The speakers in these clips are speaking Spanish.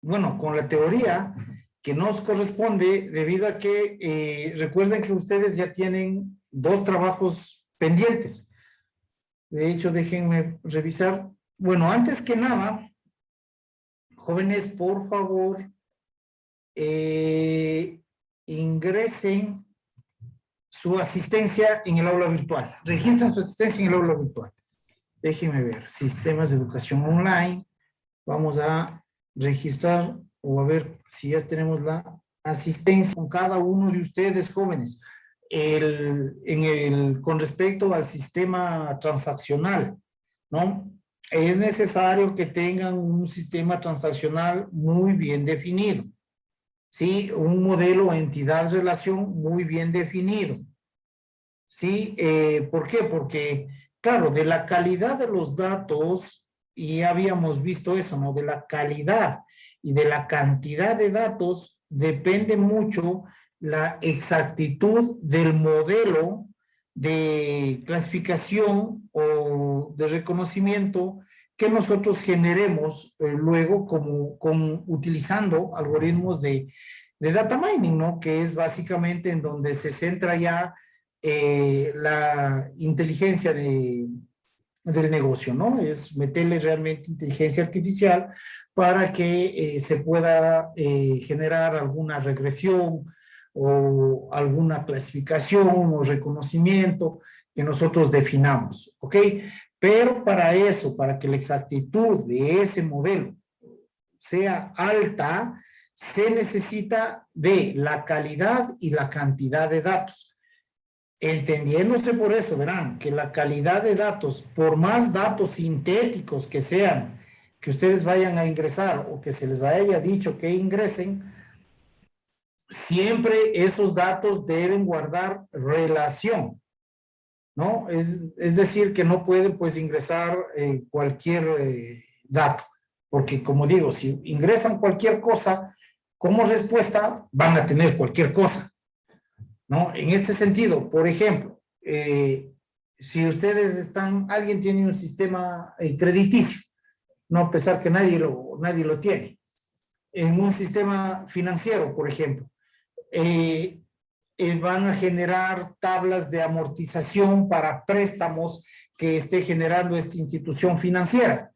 bueno, con la teoría que nos corresponde debido a que recuerden que ustedes ya tienen 2 trabajos pendientes. De hecho, déjenme revisar. Bueno, antes que nada, jóvenes, por favor, ingresen su asistencia en el aula virtual. Registren su asistencia en el aula virtual. Déjenme ver, sistemas de educación online. Vamos a registrar o a ver si ya tenemos la asistencia con cada uno de ustedes, jóvenes. Con respecto al sistema transaccional, ¿no? Es necesario que tengan un sistema transaccional muy bien definido. ¿Sí? Un modelo entidad-relación muy bien definido. ¿Sí? ¿Por qué? Porque, claro, de la calidad de los datos, y habíamos visto eso, ¿no? De la calidad y de la cantidad de datos depende mucho la exactitud del modelo de clasificación o de reconocimiento que nosotros generemos luego utilizando algoritmos de data mining, ¿no? Que es básicamente en donde se centra ya la inteligencia del negocio, ¿no? Es meterle realmente inteligencia artificial para que se pueda generar alguna regresión o alguna clasificación o reconocimiento que nosotros definamos, ¿ok? Pero para eso, para que la exactitud de ese modelo sea alta, se necesita de la calidad y la cantidad de datos. Entendiéndose por eso, verán, que la calidad de datos, por más datos sintéticos que sean, que ustedes vayan a ingresar o que se les haya dicho que ingresen, siempre esos datos deben guardar relación, ¿no? Es decir, que no pueden pues ingresar cualquier dato, porque como digo, si ingresan cualquier cosa, como respuesta van a tener cualquier cosa, ¿no? En este sentido, por ejemplo, si ustedes alguien tiene un sistema crediticio, no a pesar que nadie lo tiene, en un sistema financiero, por ejemplo, van a generar tablas de amortización para préstamos que esté generando esta institución financiera,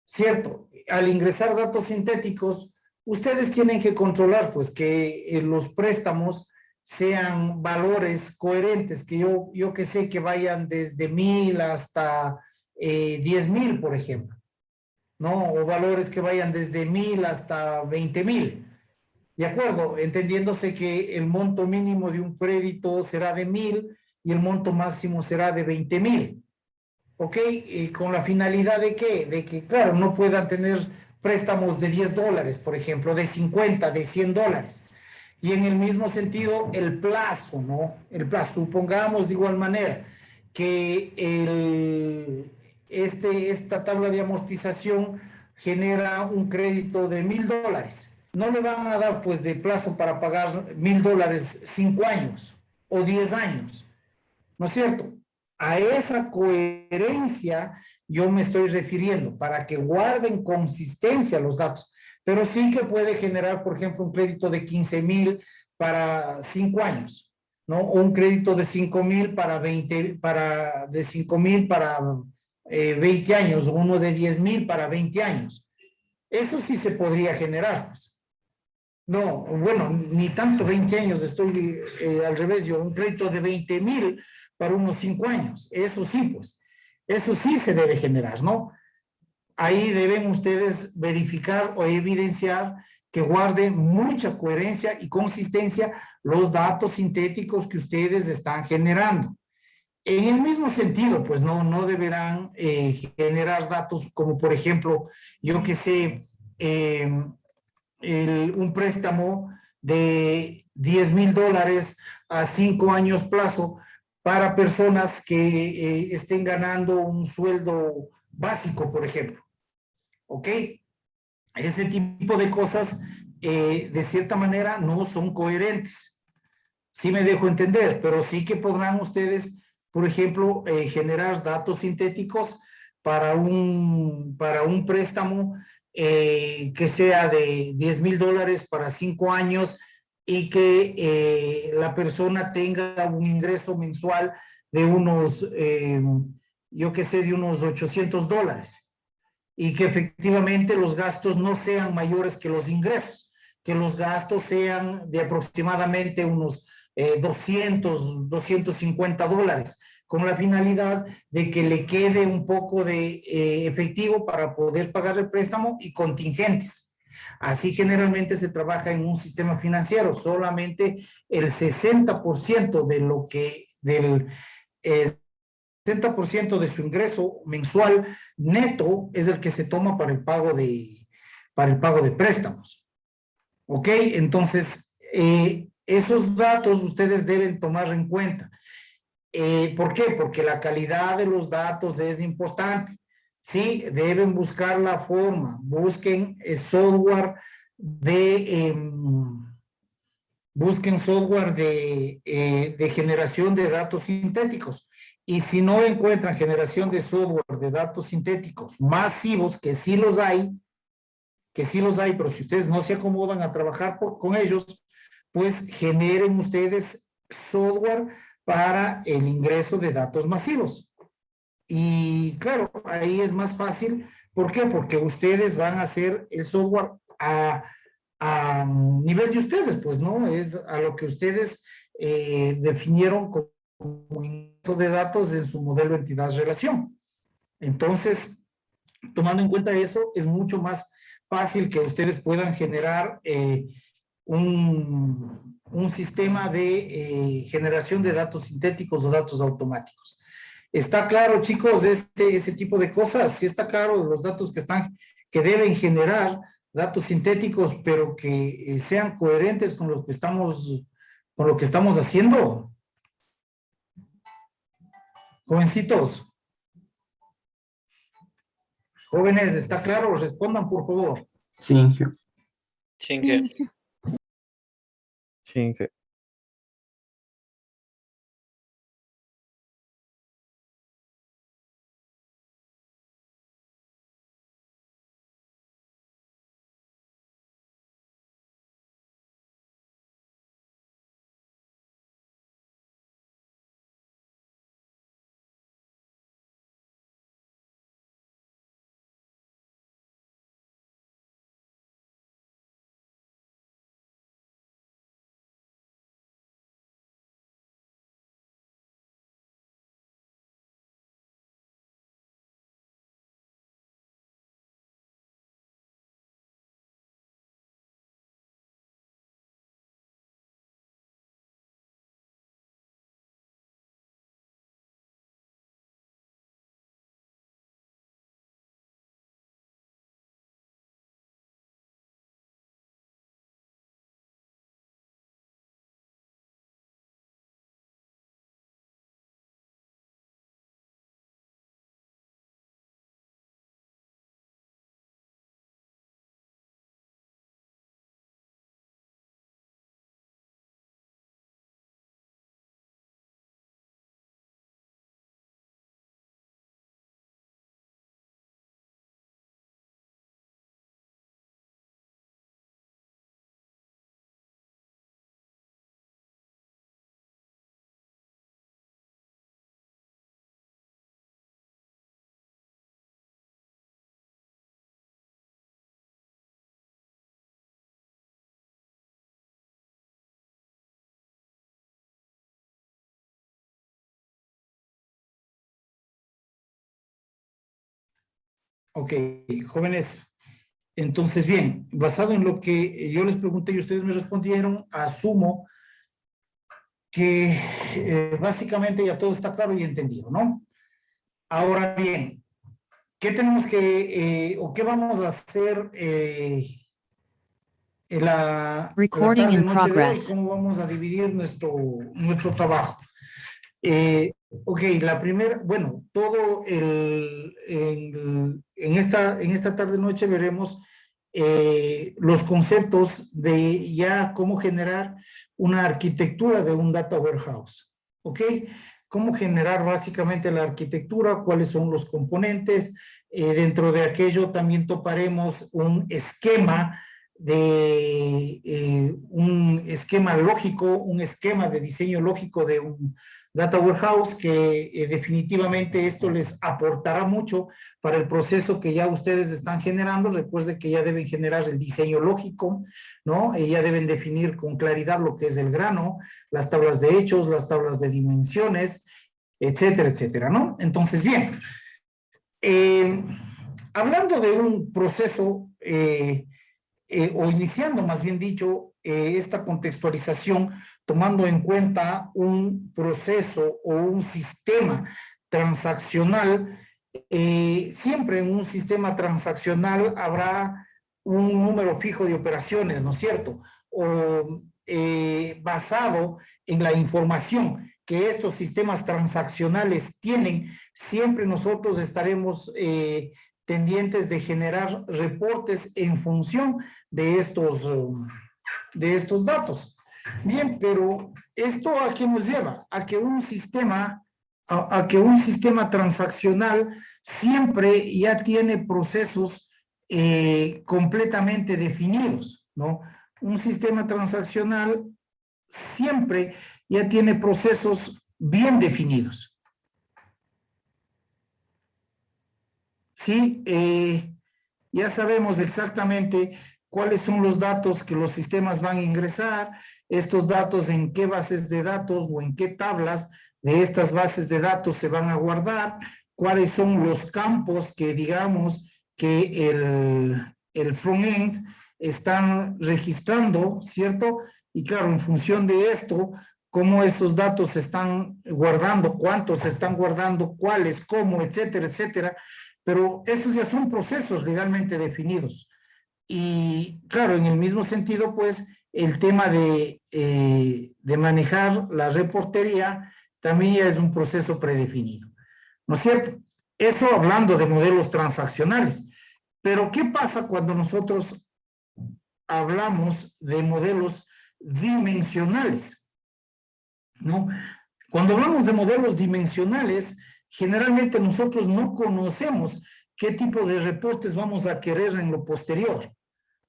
¿cierto? Al ingresar datos sintéticos, ustedes tienen que controlar, pues, que los préstamos sean valores coherentes, que yo que sé que vayan desde 1,000 hasta 10,000, por ejemplo, ¿no? O valores que vayan desde 1,000 hasta 20,000. ¿De acuerdo? Entendiéndose que el monto mínimo de un crédito será de 1,000 y el monto máximo será de 20,000. ¿Ok? Con la finalidad de ¿qué? De que, claro, no puedan tener préstamos de $10, por ejemplo, de 50, de $100. Y en el mismo sentido, el plazo, ¿no? El plazo, supongamos de igual manera que esta tabla de amortización genera un crédito de $1,000. No le van a dar, pues, de plazo para pagar $1,000 5 años o 10 años, ¿no es cierto? A esa coherencia yo me estoy refiriendo, para que guarden consistencia los datos, pero sí que puede generar, por ejemplo, un crédito de 15,000 para 5 años, ¿no? O un crédito de 5,000 de 5,000 para 20 años, o uno de 10,000 para 20 años. Eso sí se podría generar, pues. No, bueno, ni tanto 20 años, estoy al revés, yo, un crédito de 20,000 para unos 5 años, eso sí, pues, eso sí se debe generar, ¿no? Ahí deben ustedes verificar o evidenciar que guarden mucha coherencia y consistencia los datos sintéticos que ustedes están generando. En el mismo sentido, pues no deberán generar datos como, por ejemplo, yo que sé, un préstamo de $10,000 a 5 años plazo para personas que estén ganando un sueldo básico, por ejemplo. ¿Ok? Ese tipo de cosas, de cierta manera, no son coherentes. Sí me dejo entender, pero sí que podrán ustedes, por ejemplo, generar datos sintéticos para un préstamo que sea de $10,000 para 5 años y que la persona tenga un ingreso mensual de unos, yo qué sé, de unos $800 y que efectivamente los gastos no sean mayores que los ingresos, que los gastos sean de aproximadamente unos $250, con la finalidad de que le quede un poco de efectivo para poder pagar el préstamo y contingentes. Así generalmente se trabaja en un sistema financiero, solamente el 60% de lo que, del 60% de su ingreso mensual neto es el que se toma para el pago de préstamos. ¿Ok? Entonces, esos datos ustedes deben tomar en cuenta. ¿Por qué? Porque la calidad de los datos es importante. Sí, deben buscar la forma, busquen software de generación de datos sintéticos. Y si no encuentran generación de software de datos sintéticos masivos, que sí los hay, pero si ustedes no se acomodan a trabajar con ellos, pues generen ustedes software para el ingreso de datos masivos. Y claro, ahí es más fácil. ¿Por qué? Porque ustedes van a hacer el software a nivel de ustedes, pues, ¿no? Es a lo que ustedes definieron como ingreso de datos en su modelo entidad-relación. Entonces, tomando en cuenta eso, es mucho más fácil que ustedes puedan generar un sistema de generación de datos sintéticos o datos automáticos. ¿Está claro, chicos, de ese tipo de cosas? Sí está claro los datos que deben generar datos sintéticos, pero que sean coherentes con lo que estamos haciendo. Jovencitos, jóvenes, ¿está claro? Respondan, por favor. Sí, Inge. Cinque. Cinque. Ok, jóvenes. Entonces, bien, basado en lo que yo les pregunté y ustedes me respondieron, asumo que básicamente ya todo está claro y entendido, ¿no? Ahora bien, ¿qué tenemos o qué vamos a hacer en la Recording tarde in noche de hoy? progress. ¿Cómo vamos a dividir nuestro trabajo? Ok, la primera, bueno, en esta tarde noche veremos los conceptos de ya cómo generar una arquitectura de un data warehouse, ¿ok? cómo generar básicamente la arquitectura, cuáles son los componentes. Dentro de aquello también toparemos un esquema un esquema lógico, un esquema de diseño lógico de un data warehouse que definitivamente esto les aportará mucho para el proceso que ya ustedes están generando. Recuerden que ya deben generar el diseño lógico, ¿no? Ya deben definir con claridad lo que es el grano, las tablas de hechos, las tablas de dimensiones, etcétera, etcétera, ¿no? Entonces, bien, hablando de un proceso, o iniciando más bien dicho, esta contextualización, tomando en cuenta un proceso o un sistema transaccional, siempre en un sistema transaccional habrá un número fijo de operaciones, ¿no es cierto? O basado en la información que estos sistemas transaccionales tienen, siempre nosotros estaremos tendientes de generar reportes en función de estos datos. Bien, pero ¿esto a qué nos lleva? A que un sistema transaccional siempre ya tiene procesos completamente definidos, ¿no? Un sistema transaccional siempre ya tiene procesos bien definidos. Sí, ya sabemos exactamente cuáles son los datos que los sistemas van a ingresar, estos datos en qué bases de datos o en qué tablas de estas bases de datos se van a guardar, cuáles son los campos que digamos que el front-end están registrando, ¿cierto? Y claro, en función de esto, cómo estos datos se están guardando, cuántos se están guardando, cuáles, cómo, etcétera, etcétera. Pero estos ya son procesos legalmente definidos. Y claro, en el mismo sentido, pues, el tema de manejar la reportería también ya es un proceso predefinido, ¿no es cierto? Eso hablando de modelos transaccionales. Pero, ¿qué pasa cuando nosotros hablamos de modelos dimensionales? ¿No? Cuando hablamos de modelos dimensionales, generalmente nosotros no conocemos qué tipo de reportes vamos a querer en lo posterior,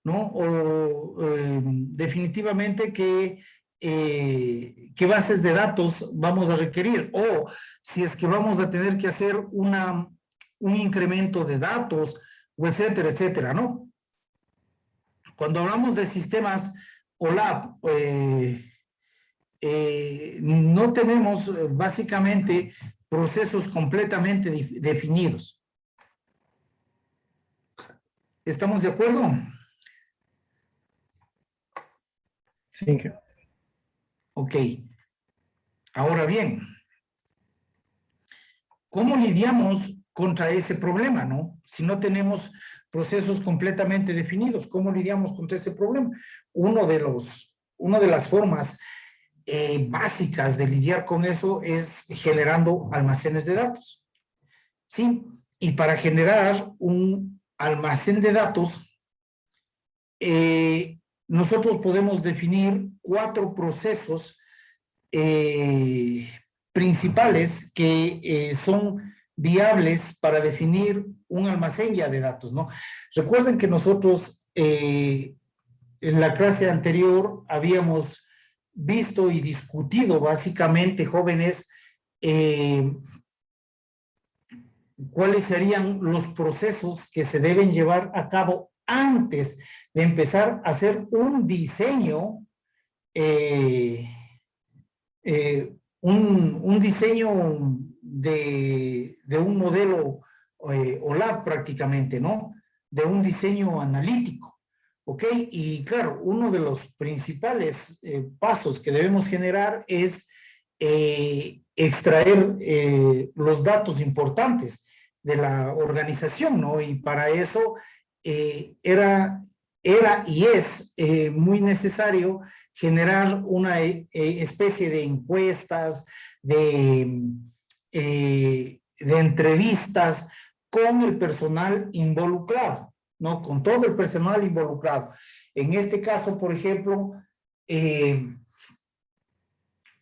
¿no? O definitivamente qué bases de datos vamos a requerir, o si es que vamos a tener que hacer un incremento de datos, o etcétera, etcétera, ¿no? Cuando hablamos de sistemas OLAP, no tenemos básicamente procesos completamente definidos. ¿Estamos de acuerdo? Sí. Ok. Ahora bien, ¿cómo lidiamos contra ese problema, no? Si no tenemos procesos completamente definidos, ¿cómo lidiamos contra ese problema? Una de las formas básicas de lidiar con eso es generando almacenes de datos. ¿Sí? Y para generar un almacén de datos, nosotros podemos definir 4 procesos principales que son viables para definir un almacén ya de datos, ¿no? Recuerden que nosotros en la clase anterior habíamos visto y discutido básicamente, jóvenes, cuáles serían los procesos que se deben llevar a cabo antes de empezar a hacer un diseño, un diseño de un modelo OLAP prácticamente, ¿no? De un diseño analítico, ¿ok? Y claro, uno de los principales pasos que debemos generar es extraer los datos importantes de la organización, ¿no? Y para eso era y es muy necesario generar una especie de encuestas, de entrevistas con el personal involucrado, ¿no? Con todo el personal involucrado. En este caso, por ejemplo,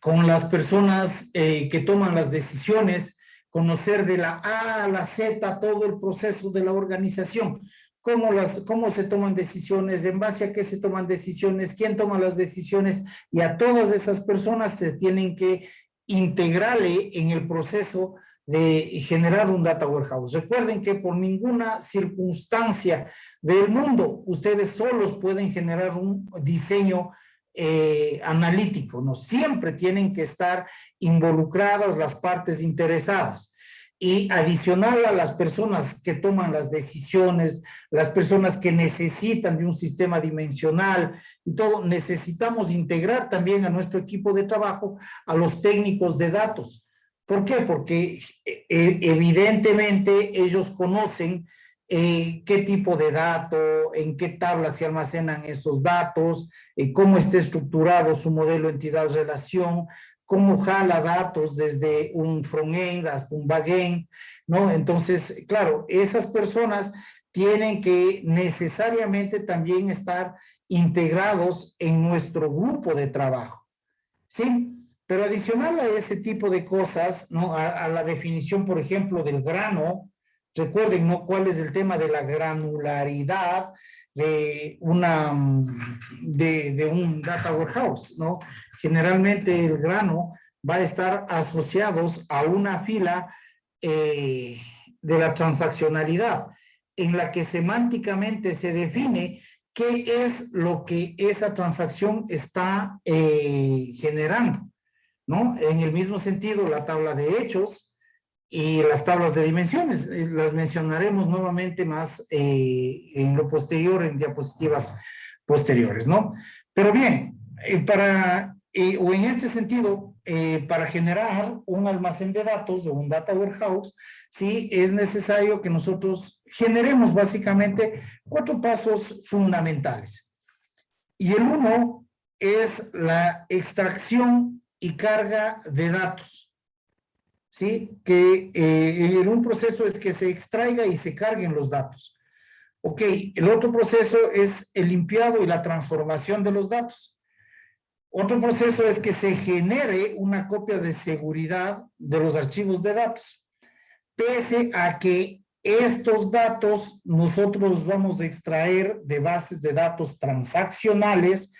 con las personas que toman las decisiones, conocer de la A a la Z todo el proceso de la organización, cómo se toman decisiones, en base a qué se toman decisiones, quién toma las decisiones, y a todas esas personas se tienen que integrarle en el proceso de generar un data warehouse. Recuerden que por ninguna circunstancia del mundo ustedes solos pueden generar un diseño analítico, ¿no? Siempre tienen que estar involucradas las partes interesadas. Y adicional a las personas que toman las decisiones, las personas que necesitan de un sistema dimensional y todo, necesitamos integrar también a nuestro equipo de trabajo a los técnicos de datos. ¿Por qué? Porque evidentemente ellos conocen qué tipo de dato, en qué tablas se almacenan esos datos, cómo está estructurado su modelo entidad-relación, cómo jala datos desde un front-end hasta un back-end, ¿no? Entonces, claro, esas personas tienen que necesariamente también estar integrados en nuestro grupo de trabajo, ¿sí? Pero adicional a ese tipo de cosas, ¿no? A la definición, por ejemplo, del grano, recuerden, ¿no? ¿Cuál es el tema de la granularidad de un data warehouse, ¿no? Generalmente el grano va a estar asociados a una fila de la transaccionalidad, en la que semánticamente se define qué es lo que esa transacción está generando, ¿no? En el mismo sentido, la tabla de hechos y las tablas de dimensiones, las mencionaremos nuevamente más en lo posterior, en diapositivas posteriores, ¿no? Pero bien, o en este sentido, para generar un almacén de datos o un data warehouse, sí es necesario que nosotros generemos básicamente 4 pasos fundamentales. Y el uno es la extracción y carga de datos. ¿Sí? Que en un proceso es que se extraiga y se carguen los datos. Ok, el otro proceso es el limpiado y la transformación de los datos. Otro proceso es que se genere una copia de seguridad de los archivos de datos. Pese a que estos datos nosotros vamos a extraer de bases de datos transaccionales,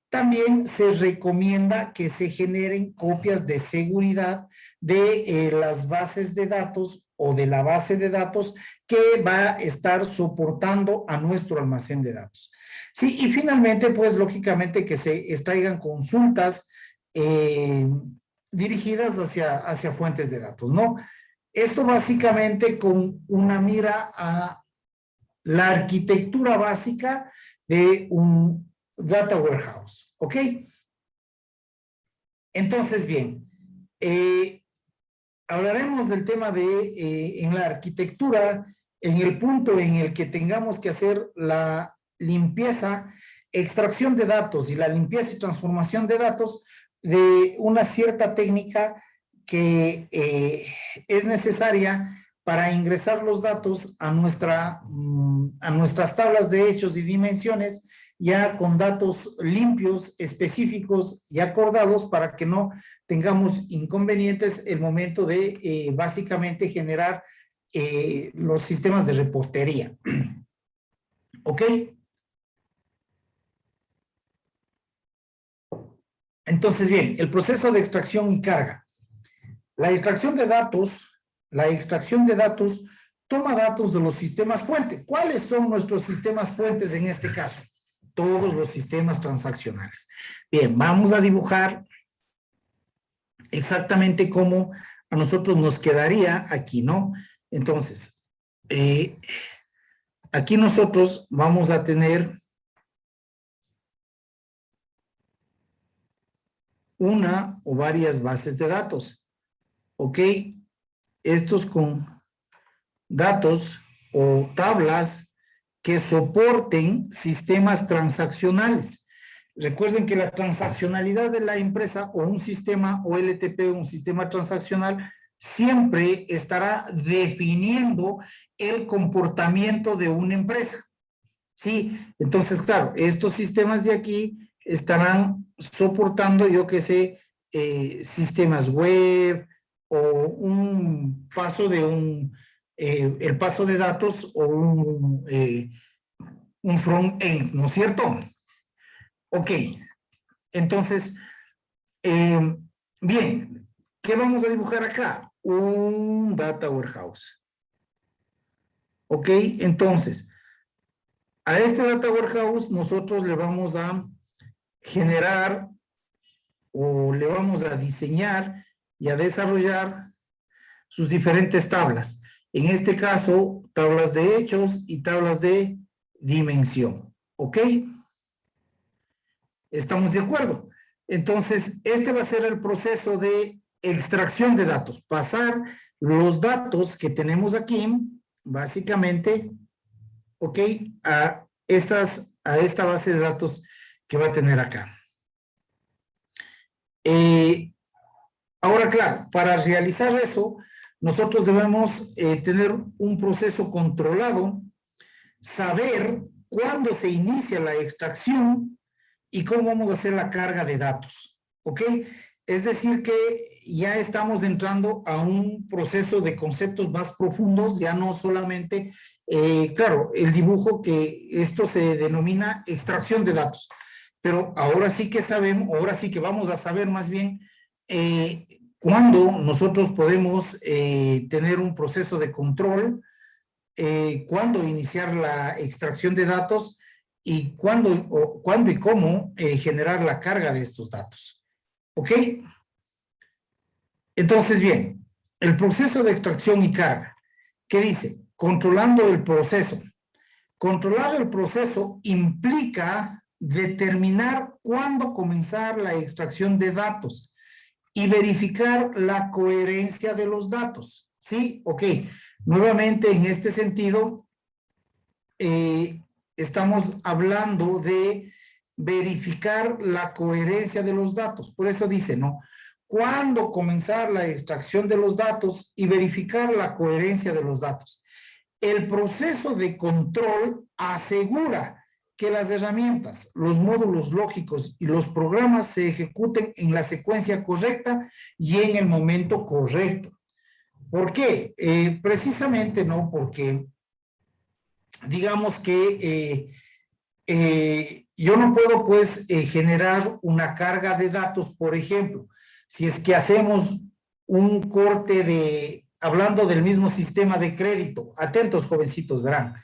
también se recomienda que se generen copias de seguridad de las bases de datos o de la base de datos que va a estar soportando a nuestro almacén de datos. Sí, y finalmente, pues lógicamente que se extraigan consultas dirigidas hacia fuentes de datos, ¿no? Esto básicamente con una mira a la arquitectura básica de un data warehouse, ¿ok? Entonces, bien, hablaremos del tema de, en la arquitectura, en el punto en el que tengamos que hacer la limpieza, extracción de datos y la limpieza y transformación de datos de una cierta técnica que es necesaria para ingresar los datos a nuestras tablas de hechos y dimensiones, ya con datos limpios, específicos y acordados para que no tengamos inconvenientes el momento de básicamente generar los sistemas de reportería. ¿Ok? Entonces, bien, el proceso de extracción y carga. La extracción de datos toma datos de los sistemas fuente. ¿Cuáles son nuestros sistemas fuentes en este caso? Todos los sistemas transaccionales. Bien, vamos a dibujar exactamente cómo a nosotros nos quedaría aquí, ¿no? Entonces, aquí nosotros vamos a tener una o varias bases de datos, ¿ok? Estos con datos o tablas que soporten sistemas transaccionales. Recuerden que la transaccionalidad de la empresa o un sistema OLTP, un sistema transaccional, siempre estará definiendo el comportamiento de una empresa. Sí, entonces, claro, estos sistemas de aquí estarán soportando, yo qué sé, sistemas web o un paso de el paso de datos o un front-end, ¿no es cierto? Ok, entonces, bien, ¿qué vamos a dibujar acá? Un data warehouse. Ok, entonces, a este data warehouse nosotros le vamos a generar o le vamos a diseñar y a desarrollar sus diferentes tablas. En este caso, tablas de hechos y tablas de dimensión. ¿Ok? ¿Estamos de acuerdo? Entonces, este va a ser el proceso de extracción de datos. Pasar los datos que tenemos aquí, básicamente, ¿ok? A esta base de datos que va a tener acá. Ahora, claro, para realizar eso, nosotros debemos tener un proceso controlado, saber cuándo se inicia la extracción y cómo vamos a hacer la carga de datos, ¿ok? Es decir que ya estamos entrando a un proceso de conceptos más profundos, ya no solamente, claro, el dibujo que esto se denomina extracción de datos, pero ahora sí que sabemos, ahora sí que vamos a saber más bien cuándo nosotros podemos tener un proceso de control, cuándo iniciar la extracción de datos y cuándo y cómo generar la carga de estos datos. ¿Ok? Entonces, bien, el proceso de extracción y carga. ¿Qué dice? Controlando el proceso. Controlar el proceso implica determinar cuándo comenzar la extracción de datos y verificar la coherencia de los datos. ¿Sí? Ok. Nuevamente, en este sentido, estamos hablando de verificar la coherencia de los datos. Por eso dice, ¿no? ¿Cuándo comenzar la extracción de los datos y verificar la coherencia de los datos? El proceso de control asegura que las herramientas, los módulos lógicos y los programas se ejecuten en la secuencia correcta y en el momento correcto. ¿Por qué? Precisamente, ¿no? Porque digamos que yo no puedo, pues, generar una carga de datos, por ejemplo, si es que hacemos un corte hablando del mismo sistema de crédito, atentos jovencitos, verán,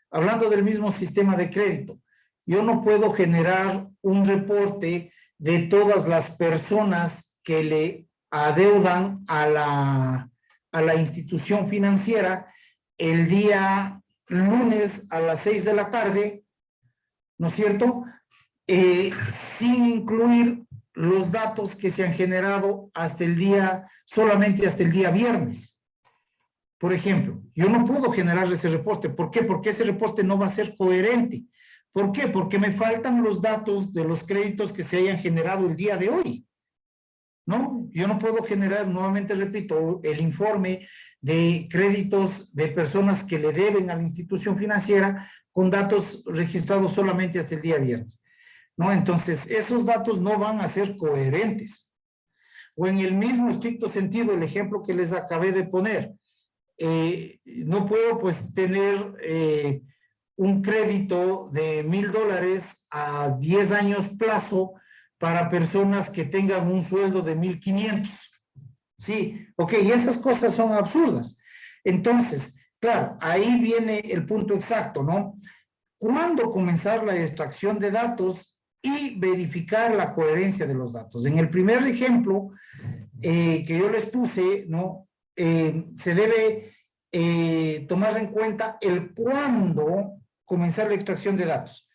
hablando del mismo sistema de crédito, yo no puedo generar un reporte de todas las personas que le adeudan a la institución financiera el día lunes a las 6 de la tarde, ¿no es cierto? Sin incluir los datos que se han generado solamente hasta el día viernes. Por ejemplo, yo no puedo generar ese reporte. ¿Por qué? Porque ese reporte no va a ser coherente. ¿Por qué? Porque me faltan los datos de los créditos que se hayan generado el día de hoy. ¿No? Yo no puedo generar, nuevamente repito, el informe de créditos de personas que le deben a la institución financiera con datos registrados solamente hasta el día viernes, ¿no? Entonces, esos datos no van a ser coherentes. O en el mismo estricto sentido, el ejemplo que les acabé de poner, no puedo, pues, tener un crédito de $1,000 a 10 años plazo para personas que tengan un sueldo de 1,500. Sí, ok, y esas cosas son absurdas. Entonces, claro, ahí viene el punto exacto, ¿no? ¿Cuándo comenzar la extracción de datos y verificar la coherencia de los datos? En el primer ejemplo que yo les puse, ¿no? Se debe tomar en cuenta el cuándo comenzar la extracción de datos.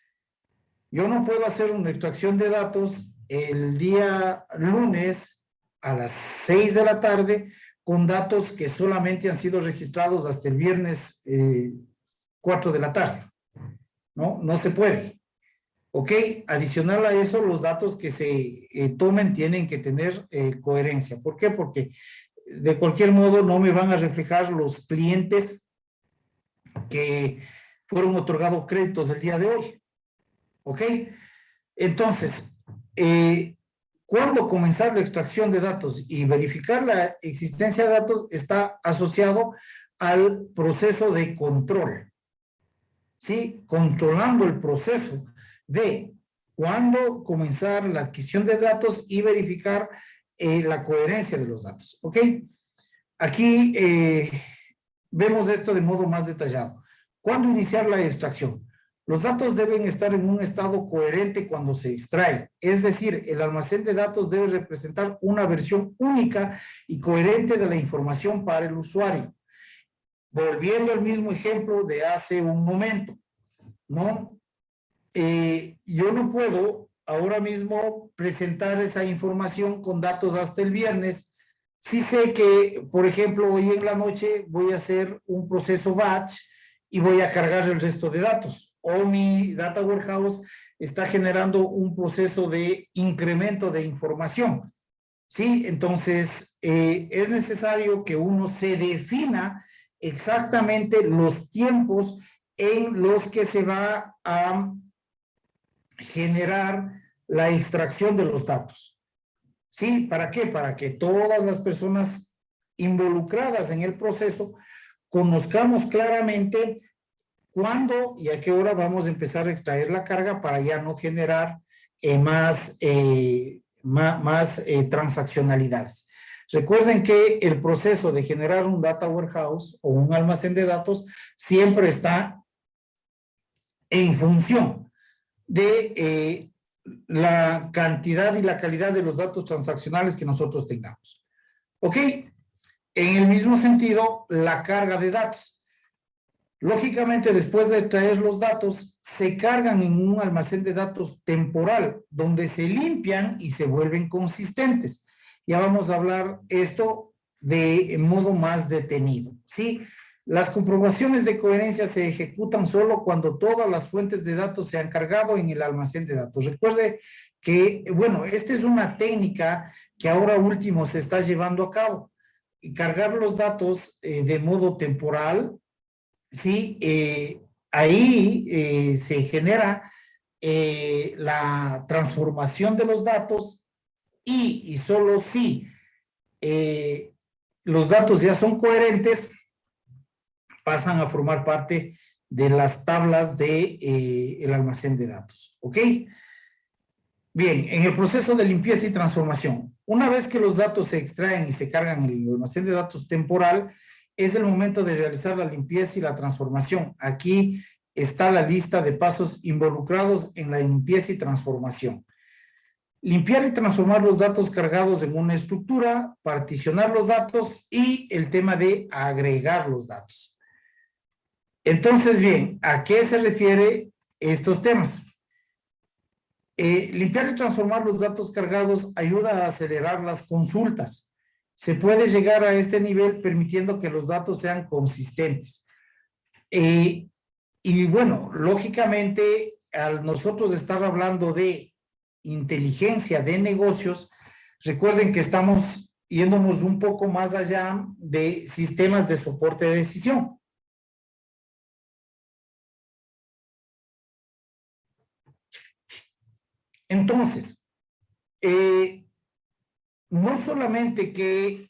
Yo no puedo hacer una extracción de datos el día lunes a las 6 de la tarde con datos que solamente han sido registrados hasta el viernes 4 de la tarde. ¿No? No se puede. ¿Ok? Adicional a eso, los datos que se tomen tienen que tener coherencia. ¿Por qué? Porque de cualquier modo no me van a reflejar los clientes que fueron otorgados créditos el día de hoy. ¿Ok? Entonces, cuándo comenzar la extracción de datos y verificar la existencia de datos está asociado al proceso de control, ¿sí? Controlando el proceso de cuándo comenzar la adquisición de datos y verificar la coherencia de los datos, ¿ok? Aquí vemos esto de modo más detallado. ¿Cuándo iniciar la extracción? Los datos deben estar en un estado coherente cuando se extrae, es decir, el almacén de datos debe representar una versión única y coherente de la información para el usuario. Volviendo al mismo ejemplo de hace un momento, ¿no? Yo no puedo ahora mismo presentar esa información con datos hasta el viernes. Sí sé que, por ejemplo, hoy en la noche voy a hacer un proceso batch y voy a cargar el resto de datos. O mi data warehouse está generando un proceso de incremento de información. ¿Sí? Entonces, es necesario que uno se defina exactamente los tiempos en los que se va a generar la extracción de los datos. ¿Sí? ¿Para qué? Para que todas las personas involucradas en el proceso conozcamos claramente cuándo y a qué hora vamos a empezar a extraer la carga para ya no generar más transaccionalidades. Recuerden que el proceso de generar un data warehouse o un almacén de datos siempre está en función de la cantidad y la calidad de los datos transaccionales que nosotros tengamos. ¿Ok? En el mismo sentido, la carga de datos. Lógicamente, después de traer los datos, se cargan en un almacén de datos temporal, donde se limpian y se vuelven consistentes. Ya vamos a hablar esto de modo más detenido, ¿sí? Las comprobaciones de coherencia se ejecutan solo cuando todas las fuentes de datos se han cargado en el almacén de datos. Recuerde que, bueno, esta es una técnica que ahora último se está llevando a cabo. Y cargar los datos de modo temporal, ¿sí? Ahí se genera la transformación de los datos y solo si los datos ya son coherentes, pasan a formar parte de las tablas de el almacén de datos, ¿ok? Bien, en el proceso de limpieza y transformación, una vez que los datos se extraen y se cargan en el almacén de datos temporal, es el momento de realizar la limpieza y la transformación. Aquí está la lista de pasos involucrados en la limpieza y transformación. Limpiar y transformar los datos cargados en una estructura, particionar los datos y el tema de agregar los datos. Entonces, bien, ¿a qué se refiere estos temas? Limpiar y transformar los datos cargados ayuda a acelerar las consultas. Se puede llegar a este nivel permitiendo que los datos sean consistentes. Y bueno, lógicamente, al nosotros estar hablando de inteligencia de negocios, recuerden que estamos yéndonos un poco más allá de sistemas de soporte de decisión. Entonces, no solamente que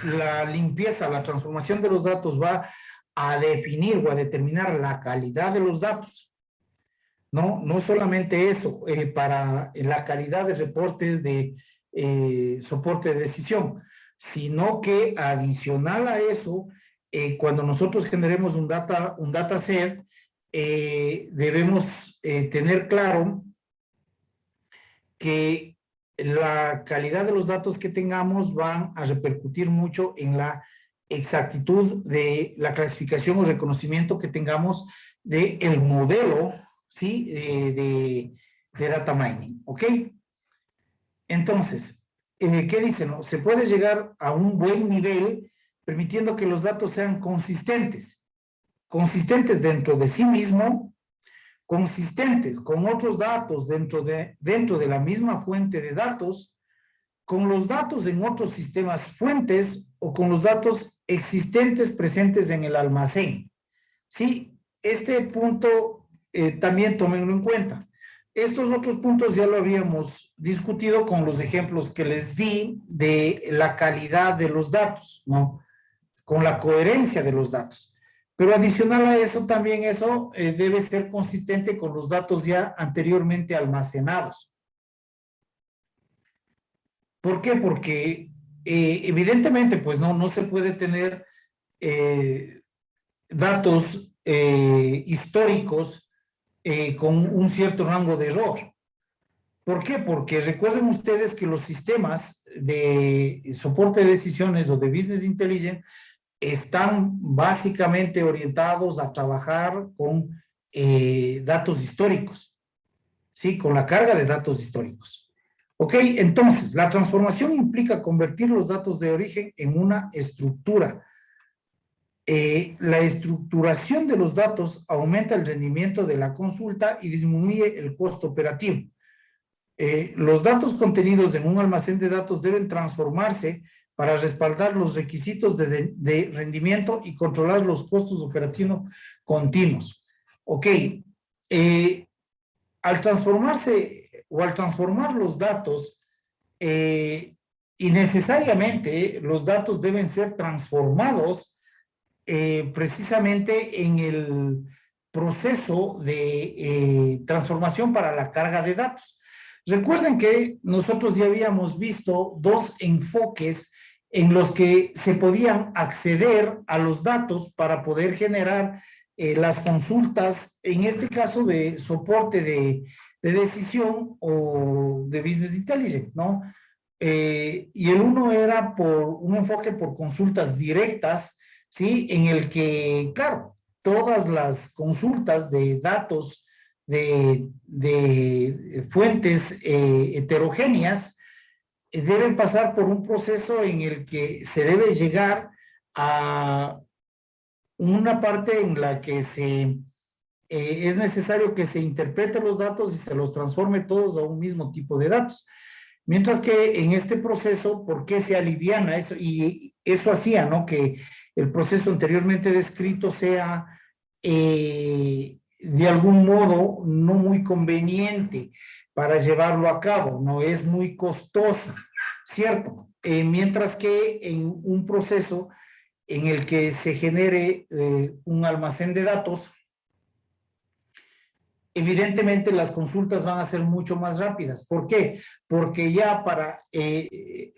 la limpieza, la transformación de los datos va a definir o a determinar la calidad de los datos, no solamente eso, para la calidad de reportes de soporte de decisión, sino que adicional a eso, cuando nosotros generemos un dataset, debemos tener claro que la calidad de los datos que tengamos van a repercutir mucho en la exactitud de la clasificación o reconocimiento que tengamos del modelo, ¿sí? de data mining, ¿ok? Entonces, ¿qué dicen? No? Se puede llegar a un buen nivel permitiendo que los datos sean consistentes dentro de sí mismo, consistentes con otros datos dentro de la misma fuente de datos, con los datos en otros sistemas fuentes o con los datos existentes presentes en el almacén. Sí, este punto también tómenlo en cuenta. Estos otros puntos ya lo habíamos discutido con los ejemplos que les di de la calidad de los datos, ¿no? Con la coherencia de los datos. Pero adicional a eso, también eso debe ser consistente con los datos ya anteriormente almacenados. ¿Por qué? Porque evidentemente, pues no se puede tener datos históricos con un cierto rango de error. ¿Por qué? Porque recuerden ustedes que los sistemas de soporte de decisiones o de Business Intelligence están básicamente orientados a trabajar con datos históricos, ¿sí? Con la carga de datos históricos. Ok, entonces, la transformación implica convertir los datos de origen en una estructura. La estructuración de los datos aumenta el rendimiento de la consulta y disminuye el costo operativo. Los datos contenidos en un almacén de datos deben transformarse para respaldar los requisitos de rendimiento y controlar los costos operativos continuos. Ok, al transformarse o al transformar los datos, y necesariamente los datos deben ser transformados precisamente en el proceso de transformación para la carga de datos. Recuerden que nosotros ya habíamos visto dos enfoques en los que se podían acceder a los datos para poder generar las consultas, en este caso de soporte de decisión o de Business Intelligence, ¿no? Y el uno era por un enfoque por consultas directas, ¿sí? En el que, claro, todas las consultas de datos de fuentes heterogéneas deben pasar por un proceso en el que se debe llegar a una parte en la que es necesario que se interpreten los datos y se los transforme todos a un mismo tipo de datos. Mientras que en este proceso, ¿por qué se aliviana eso? Y eso hacía, ¿no? Que el proceso anteriormente descrito sea de algún modo no muy conveniente para llevarlo a cabo, no es muy costoso, ¿cierto? Mientras que en un proceso en el que se genere un almacén de datos, evidentemente las consultas van a ser mucho más rápidas. ¿Por qué? Porque ya para este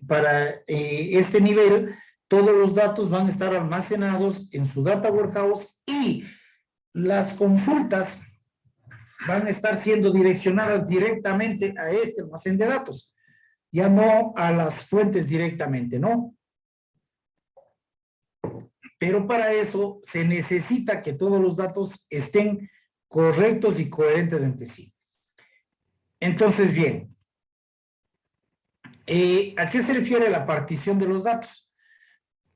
nivel, todos los datos van a estar almacenados en su data warehouse y las consultas van a estar siendo direccionadas directamente a este almacén de datos, ya no a las fuentes directamente, ¿no? Pero para eso se necesita que todos los datos estén correctos y coherentes entre sí. Entonces, bien, ¿a qué se refiere la partición de los datos?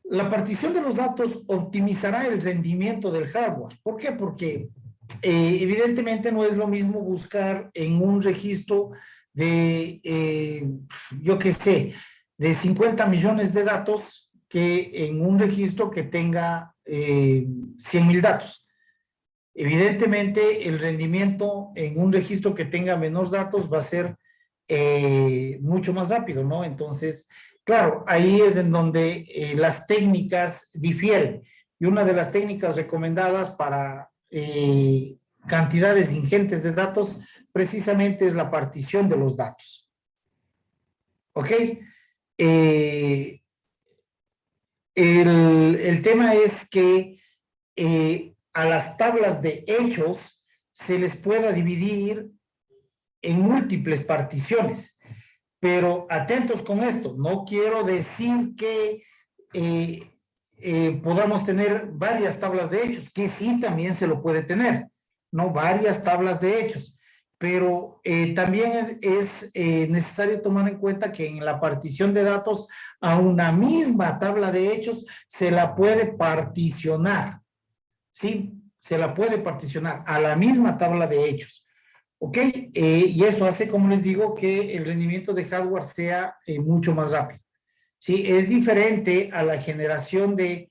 La partición de los datos optimizará el rendimiento del hardware. ¿Por qué? Porque evidentemente no es lo mismo buscar en un registro de, yo qué sé, de 50 millones de datos que en un registro que tenga 100,000 datos. Evidentemente, el rendimiento en un registro que tenga menos datos va a ser mucho más rápido, ¿no? Entonces, claro, ahí es en donde las técnicas difieren. Y una de las técnicas recomendadas para cantidades ingentes de datos precisamente es la partición de los datos. ¿Ok? El tema es que a las tablas de hechos se les pueda dividir en múltiples particiones. Pero atentos con esto, no quiero decir que podamos tener varias tablas de hechos, que sí también se lo puede tener, no varias tablas de hechos, pero también es necesario tomar en cuenta que en la partición de datos a una misma tabla de hechos se la puede particionar, ¿sí? Se la puede particionar a la misma tabla de hechos. ¿Ok? Y eso hace, como les digo, que el rendimiento de hardware sea mucho más rápido. ¿Sí? Es diferente a la generación de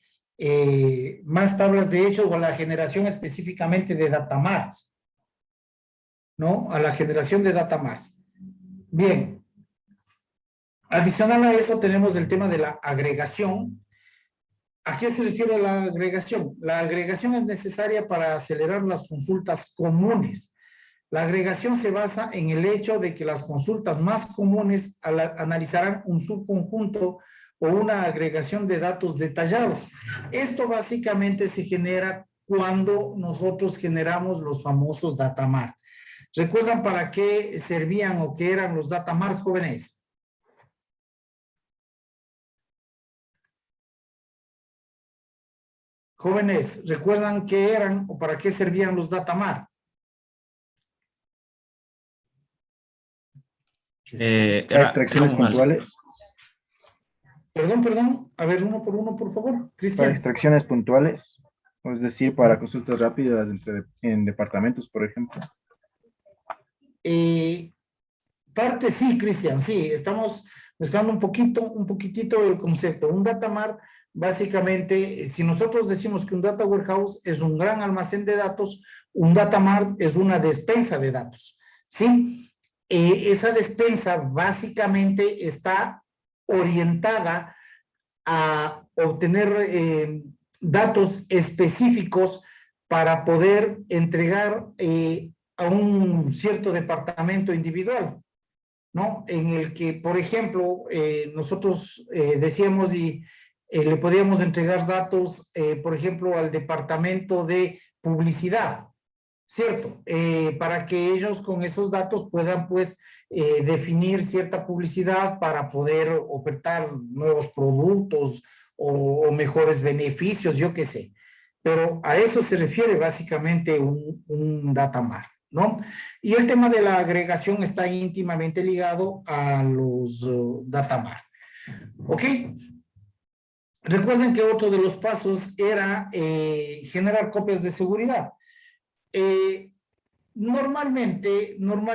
más tablas de hechos o a la generación específicamente de datamarts. ¿no? A la generación de data marts. Bien. Adicional a eso tenemos el tema de la agregación. ¿A qué se refiere la agregación? La agregación es necesaria para acelerar las consultas comunes. La agregación se basa en el hecho de que las consultas más comunes analizarán un subconjunto o una agregación de datos detallados. Esto básicamente se genera cuando nosotros generamos los famosos data mart. ¿Recuerdan para qué servían o qué eran los data marts, jóvenes? Jóvenes, ¿recuerdan qué eran o para qué servían los data mart? Para extracciones puntuales. Perdón. A ver, uno, por favor. Para Cristian. extracciones puntuales, es decir, para consultas rápidas en departamentos, por ejemplo. Parte sí, Cristian, sí. Estamos mezclando un poquitito el concepto. Un data mart, básicamente, si nosotros decimos que un data warehouse es un gran almacén de datos, un data mart es una despensa de datos, ¿sí? Esa despensa básicamente está orientada a obtener datos específicos para poder entregar a un cierto departamento individual, ¿no? En el que, por ejemplo, nosotros decíamos y le podíamos entregar datos, por ejemplo, al departamento de publicidad, ¿cierto? Para que ellos con esos datos puedan, pues, definir cierta publicidad para poder ofertar nuevos productos o mejores beneficios, yo qué sé. Pero a eso se refiere básicamente un data mart, ¿no? Y el tema de la agregación está íntimamente ligado a los data mart. ¿Ok? Recuerden que otro de los pasos era generar copias de seguridad. Normalmente el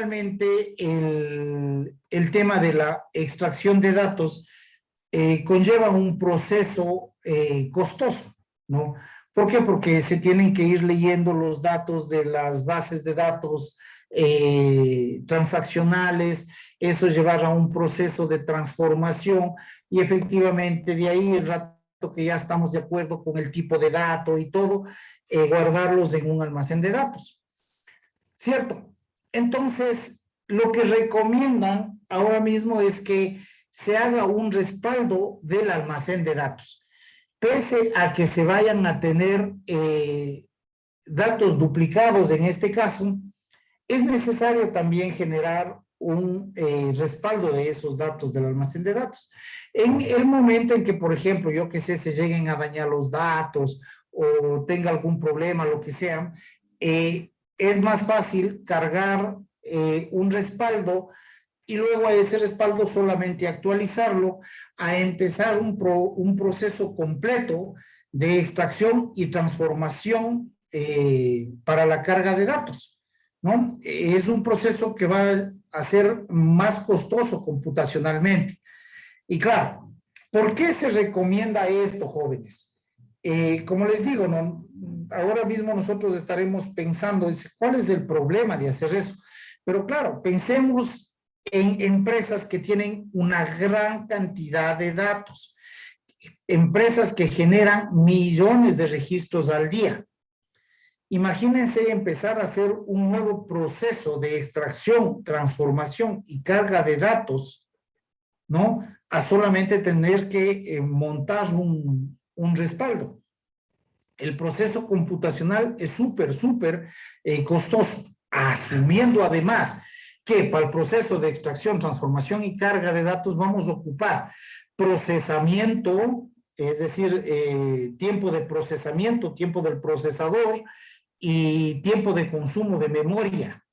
tema de la extracción de datos conlleva un proceso costoso, ¿no? ¿Por qué? Porque se tienen que ir leyendo los datos de las bases de datos transaccionales, eso llevará a un proceso de transformación y efectivamente de ahí el rato que ya estamos de acuerdo con el tipo de dato y todo, guardarlos en un almacén de datos. ¿Cierto? Entonces, lo que recomiendan ahora mismo es que se haga un respaldo del almacén de datos. Pese a que se vayan a tener datos duplicados en este caso, es necesario también generar un respaldo de esos datos del almacén de datos. En el momento en que, por ejemplo, yo que sé, se lleguen a dañar los datos o tenga algún problema, lo que sea, es más fácil cargar un respaldo y luego a ese respaldo solamente actualizarlo, a empezar un proceso completo de extracción y transformación para la carga de datos, ¿no? Es un proceso que va a ser más costoso computacionalmente. Y claro, ¿por qué se recomienda esto, jóvenes? Como les digo, ¿no? Ahora mismo nosotros estaremos pensando, ¿cuál es el problema de hacer eso? Pero claro, pensemos en empresas que tienen una gran cantidad de datos, empresas que generan millones de registros al día. Imagínense empezar a hacer un nuevo proceso de extracción, transformación y carga de datos, ¿no? A solamente tener que montar un respaldo. El proceso computacional es súper costoso, asumiendo además que para el proceso de extracción, transformación y carga de datos vamos a ocupar procesamiento, es decir, tiempo de procesamiento, tiempo del procesador y tiempo de consumo de memoria,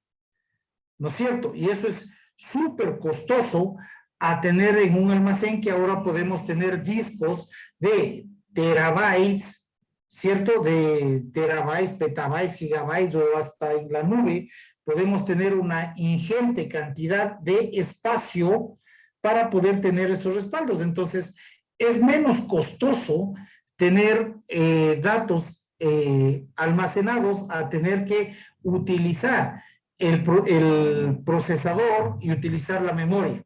¿no es cierto? Y eso es súper costoso a tener en un almacén que ahora podemos tener discos de terabytes, ¿cierto? De terabytes, petabytes, gigabytes o hasta en la nube, podemos tener una ingente cantidad de espacio para poder tener esos respaldos. Entonces, es menos costoso tener datos almacenados a tener que utilizar el procesador y utilizar la memoria,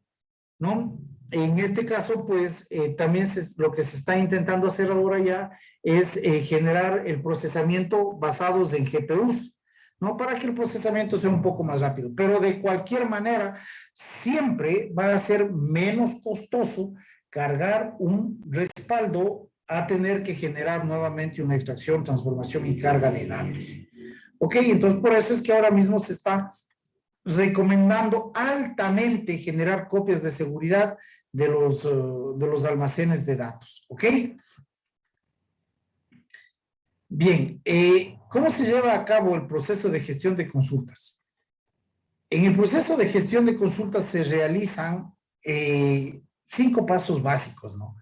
¿no? En este caso, pues, también lo que se está intentando hacer ahora ya es generar el procesamiento basados en GPUs, ¿no? Para que el procesamiento sea un poco más rápido. Pero de cualquier manera, siempre va a ser menos costoso cargar un respaldo a tener que generar nuevamente una extracción, transformación y carga de datos. Ok, entonces por eso es que ahora mismo se está recomendando altamente generar copias de seguridad de los almacenes de datos. ¿Ok? Bien, ¿cómo se lleva a cabo el proceso de gestión de consultas? En el proceso de gestión de consultas se realizan 5 pasos básicos, ¿no?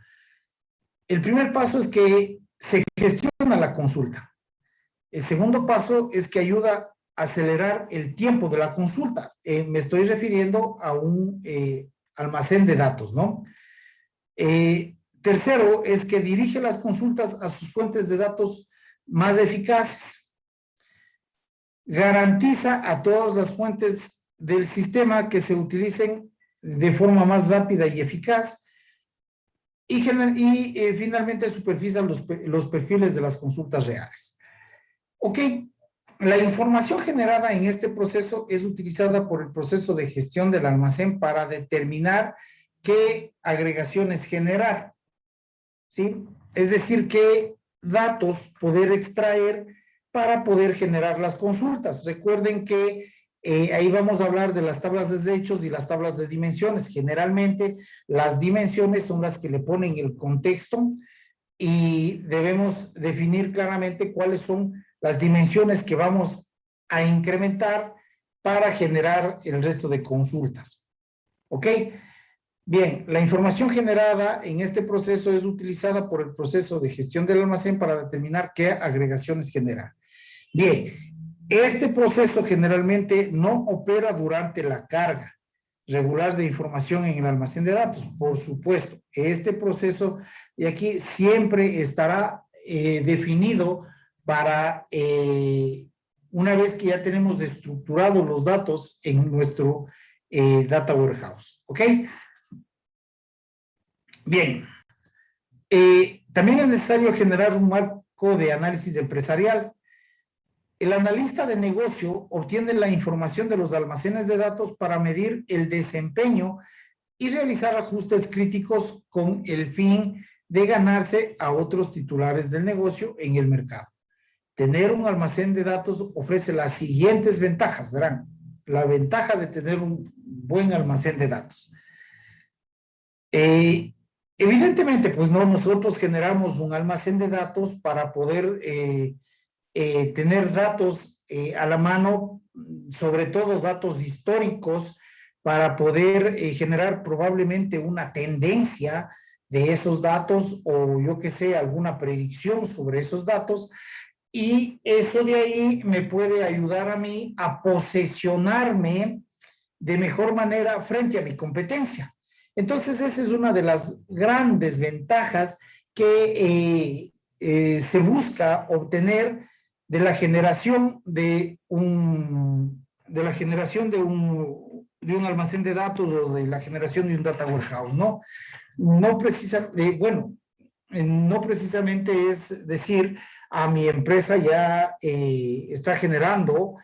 El primer paso es que se gestiona la consulta. El segundo paso es que ayuda a acelerar el tiempo de la consulta. Me estoy refiriendo a un almacén de datos, ¿no? Tercero es que dirige las consultas a sus fuentes de datos más eficaces. Garantiza a todas las fuentes del sistema que se utilicen de forma más rápida y eficaz. Y finalmente supervisa los perfiles de las consultas reales. Ok, la información generada en este proceso es utilizada por el proceso de gestión del almacén para determinar qué agregaciones generar, ¿sí? Es decir, qué datos poder extraer para poder generar las consultas. Recuerden que ahí vamos a hablar de las tablas de derechos y las tablas de dimensiones. Generalmente las dimensiones son las que le ponen el contexto y debemos definir claramente cuáles son las dimensiones que vamos a incrementar para generar el resto de consultas. ¿Ok? Bien, la información generada en este proceso es utilizada por el proceso de gestión del almacén para determinar qué agregaciones generar. Bien, este proceso generalmente no opera durante la carga regular de información en el almacén de datos, por supuesto. Este proceso de aquí siempre estará definido para una vez que ya tenemos estructurados los datos en nuestro data warehouse. ¿Ok? Bien. También es necesario generar un marco de análisis empresarial. El analista de negocio obtiene la información de los almacenes de datos para medir el desempeño y realizar ajustes críticos con el fin de ganarse a otros titulares del negocio en el mercado. Tener un almacén de datos ofrece las siguientes ventajas, verán. La ventaja de tener un buen almacén de datos. Evidentemente, pues no, nosotros generamos un almacén de datos para poder tener datos a la mano, sobre todo datos históricos, para poder generar probablemente una tendencia de esos datos o yo que sé, alguna predicción sobre esos datos, y eso de ahí me puede ayudar a mí a posicionarme de mejor manera frente a mi competencia. Entonces, esa es una de las grandes ventajas que se busca obtener de la generación de un almacén de datos o de la generación de un data warehouse, ¿no? No precisamente es decir, a mi empresa ya está generando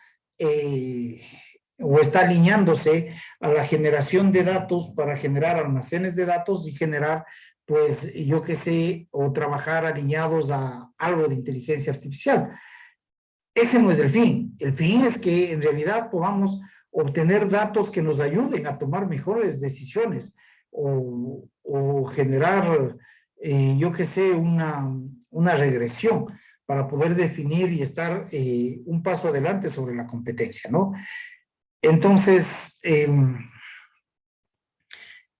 o está alineándose a la generación de datos para generar almacenes de datos y generar, pues, yo qué sé, o trabajar alineados a algo de inteligencia artificial. Ese no es el fin. El fin es que en realidad podamos obtener datos que nos ayuden a tomar mejores decisiones o generar, yo qué sé, una regresión para poder definir y estar un paso adelante sobre la competencia, ¿no? Entonces,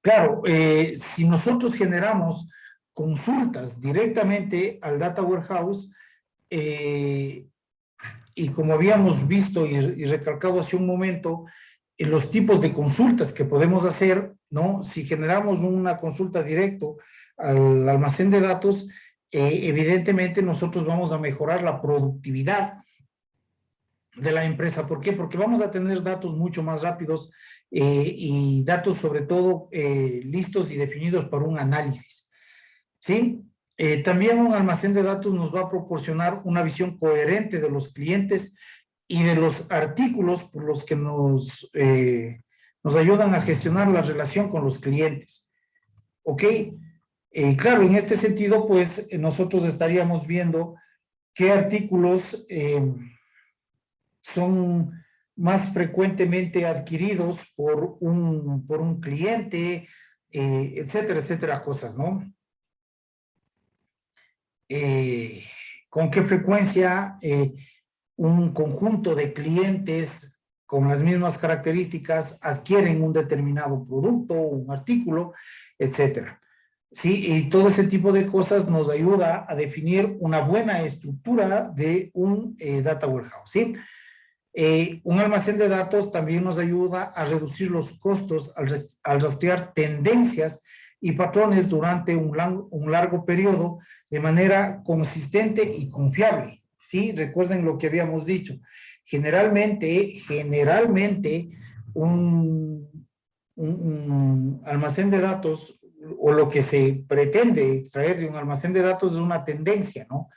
claro, si nosotros generamos consultas directamente al Data Warehouse, y como habíamos visto y recalcado hace un momento, los tipos de consultas que podemos hacer, ¿no? Si generamos una consulta directo al almacén de datos, evidentemente nosotros vamos a mejorar la productividad de la empresa. ¿Por qué? Porque vamos a tener datos mucho más rápidos y datos sobre todo listos y definidos para un análisis. ¿Sí? También un almacén de datos nos va a proporcionar una visión coherente de los clientes y de los artículos por los que nos ayudan a gestionar la relación con los clientes. ¿Ok? Claro, en este sentido, pues nosotros estaríamos viendo qué artículos son más frecuentemente adquiridos por un cliente, etcétera, etcétera, cosas, ¿no? Con qué frecuencia un conjunto de clientes con las mismas características adquieren un determinado producto, un artículo, etcétera. Sí, y todo ese tipo de cosas nos ayuda a definir una buena estructura de un data warehouse, ¿sí? Un almacén de datos también nos ayuda a reducir los costos al rastrear tendencias y patrones durante un largo periodo de manera consistente y confiable. ¿Sí? Recuerden lo que habíamos dicho. Generalmente un almacén de datos o lo que se pretende extraer de un almacén de datos es una tendencia, ¿no?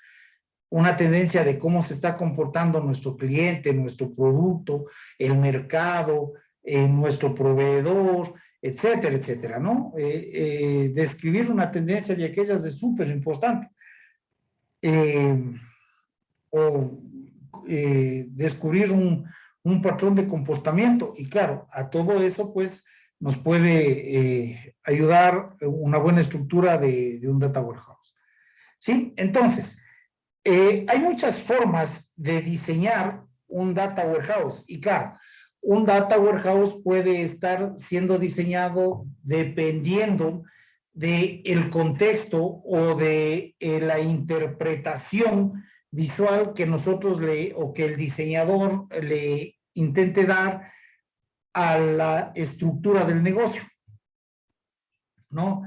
Una tendencia de cómo se está comportando nuestro cliente, nuestro producto, el mercado, nuestro proveedor, etcétera, etcétera, ¿no? Describir una tendencia de aquellas es súper importante. O descubrir un patrón de comportamiento. Y claro, a todo eso, pues, nos puede ayudar una buena estructura de un data warehouse. ¿Sí? Entonces, hay muchas formas de diseñar un data warehouse y claro, un data warehouse puede estar siendo diseñado dependiendo del contexto o de la interpretación visual que nosotros o que el diseñador le intente dar a la estructura del negocio, ¿no?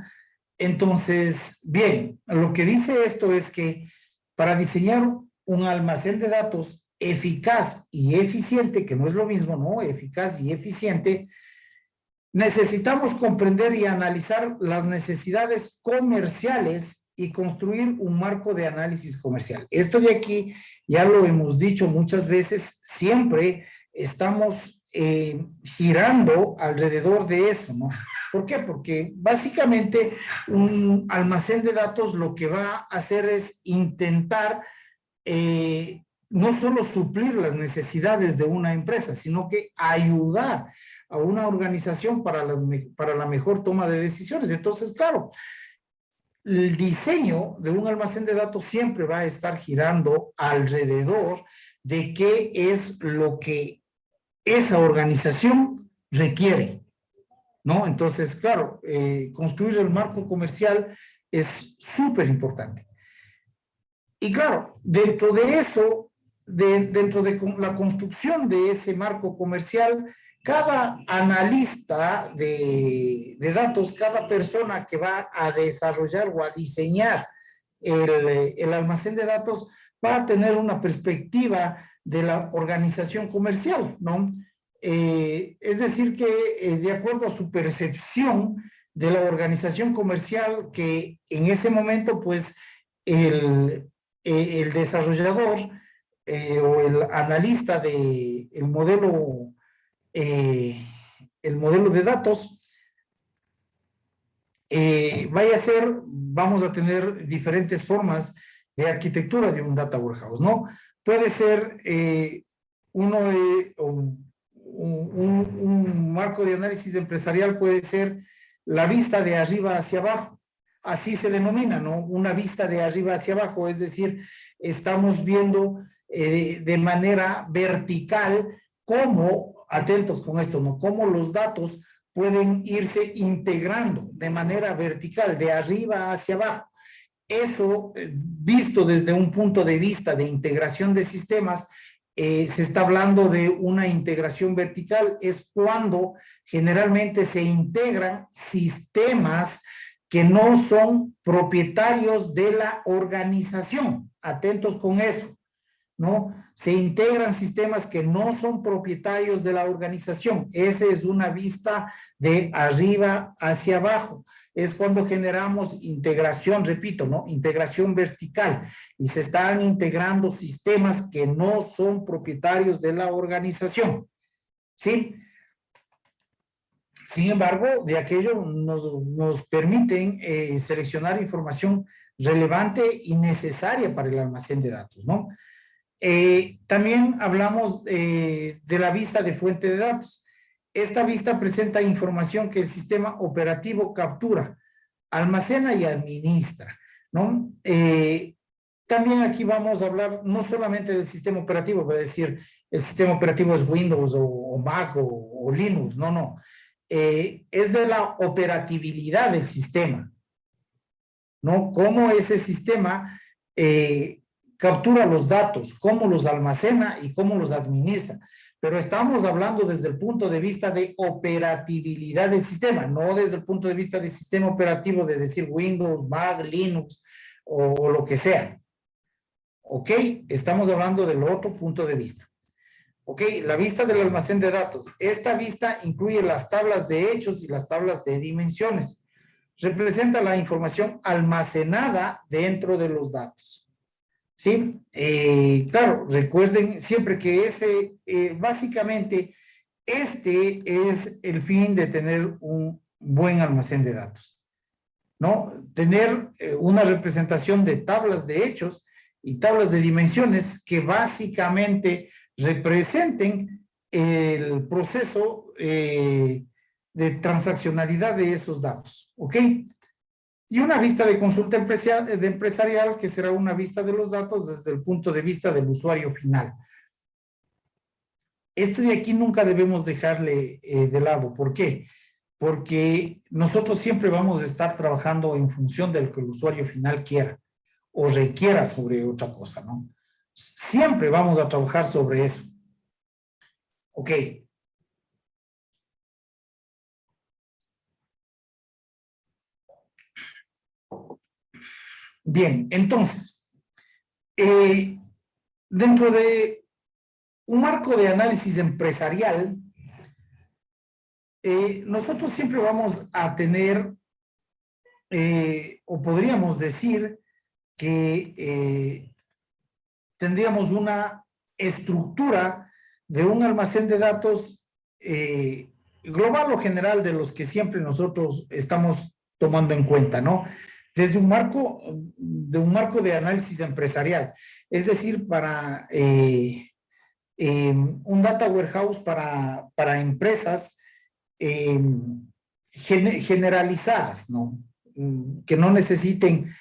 Entonces, bien, lo que dice esto es que para diseñar un almacén de datos eficaz y eficiente, que no es lo mismo, ¿no? Eficaz y eficiente, necesitamos comprender y analizar las necesidades comerciales y construir un marco de análisis comercial. Esto de aquí ya lo hemos dicho muchas veces, siempre estamos girando alrededor de eso, ¿no? ¿Por qué? Porque básicamente un almacén de datos lo que va a hacer es intentar no solo suplir las necesidades de una empresa, sino que ayudar a una organización para la mejor toma de decisiones. Entonces, claro, el diseño de un almacén de datos siempre va a estar girando alrededor de qué es lo que esa organización requiere, ¿no? Entonces, claro, construir el marco comercial es súper importante. Y claro, dentro de eso, dentro de la construcción de ese marco comercial, cada analista datos, cada persona que va a desarrollar o a diseñar el almacén de datos, va a tener una perspectiva de la organización comercial, ¿no? Es decir, que de acuerdo a su percepción de la organización comercial, que en ese momento, pues, el desarrollador o el analista del el modelo de datos, vamos a tener diferentes formas de arquitectura de un data warehouse, ¿no? Puede ser un marco de análisis empresarial, puede ser la vista de arriba hacia abajo, así se denomina, ¿no? Una vista de arriba hacia abajo, es decir, estamos viendo de manera vertical cómo, atentos con esto, ¿no? Cómo los datos pueden irse integrando de manera vertical, de arriba hacia abajo. Eso, visto desde un punto de vista de integración de sistemas, se está hablando de una integración vertical, es cuando generalmente se integran sistemas que no son propietarios de la organización. Atentos con eso. ¿no? Se integran sistemas que no son propietarios de la organización. Esa es una vista de arriba hacia abajo. Es cuando generamos integración, repito, ¿no? Integración vertical. Y se están integrando sistemas que no son propietarios de la organización. ¿Sí? Sin embargo, de aquello nos permiten seleccionar información relevante y necesaria para el almacén de datos, ¿no? También hablamos de la vista de fuente de datos. Esta vista presenta información que el sistema operativo captura, almacena y administra, ¿no? También aquí vamos a hablar no solamente del sistema operativo, voy a decir, el sistema operativo es Windows o Mac o Linux, no. Es de la operatividad del sistema, ¿no? Cómo ese sistema captura los datos, cómo los almacena y cómo los administra. Pero estamos hablando desde el punto de vista de operatividad del sistema, no desde el punto de vista del sistema operativo de decir Windows, Mac, Linux o lo que sea. ¿Ok? Estamos hablando del otro punto de vista. ¿Ok? La vista del almacén de datos. Esta vista incluye las tablas de hechos y las tablas de dimensiones. Representa la información almacenada dentro de los datos. ¿Sí? Claro, recuerden siempre que básicamente, este es el fin de tener un buen almacén de datos, ¿no? Tener una representación de tablas de hechos y tablas de dimensiones que básicamente representen el proceso de transaccionalidad de esos datos, ¿ok? Y una vista de consulta empresarial, que será una vista de los datos desde el punto de vista del usuario final. Esto de aquí nunca debemos dejarle de lado. ¿Por qué? Porque nosotros siempre vamos a estar trabajando en función de lo que el usuario final quiera o requiera sobre otra cosa, ¿no? Siempre vamos a trabajar sobre eso. Ok. Bien, entonces, dentro de un marco de análisis empresarial, nosotros siempre vamos a tener, o podríamos decir que tendríamos una estructura de un almacén de datos global o general de los que siempre nosotros estamos tomando en cuenta, ¿no? Desde un marco de análisis empresarial, es decir, para un data warehouse para empresas generalizadas, ¿no? Que no necesiten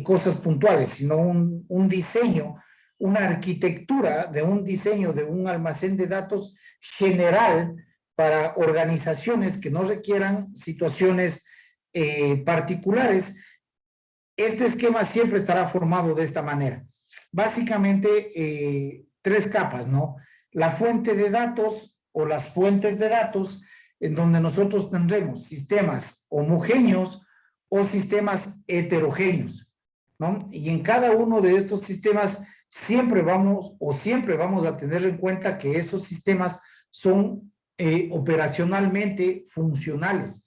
cosas puntuales, sino un diseño, una arquitectura de un diseño de un almacén de datos general para organizaciones que no requieran situaciones particulares. Este esquema siempre estará formado de esta manera. Básicamente, tres capas, ¿no? La fuente de datos o las fuentes de datos, en donde nosotros tendremos sistemas homogéneos o sistemas heterogéneos, ¿no? Y en cada uno de estos sistemas siempre vamos a tener en cuenta que esos sistemas son operacionalmente funcionales,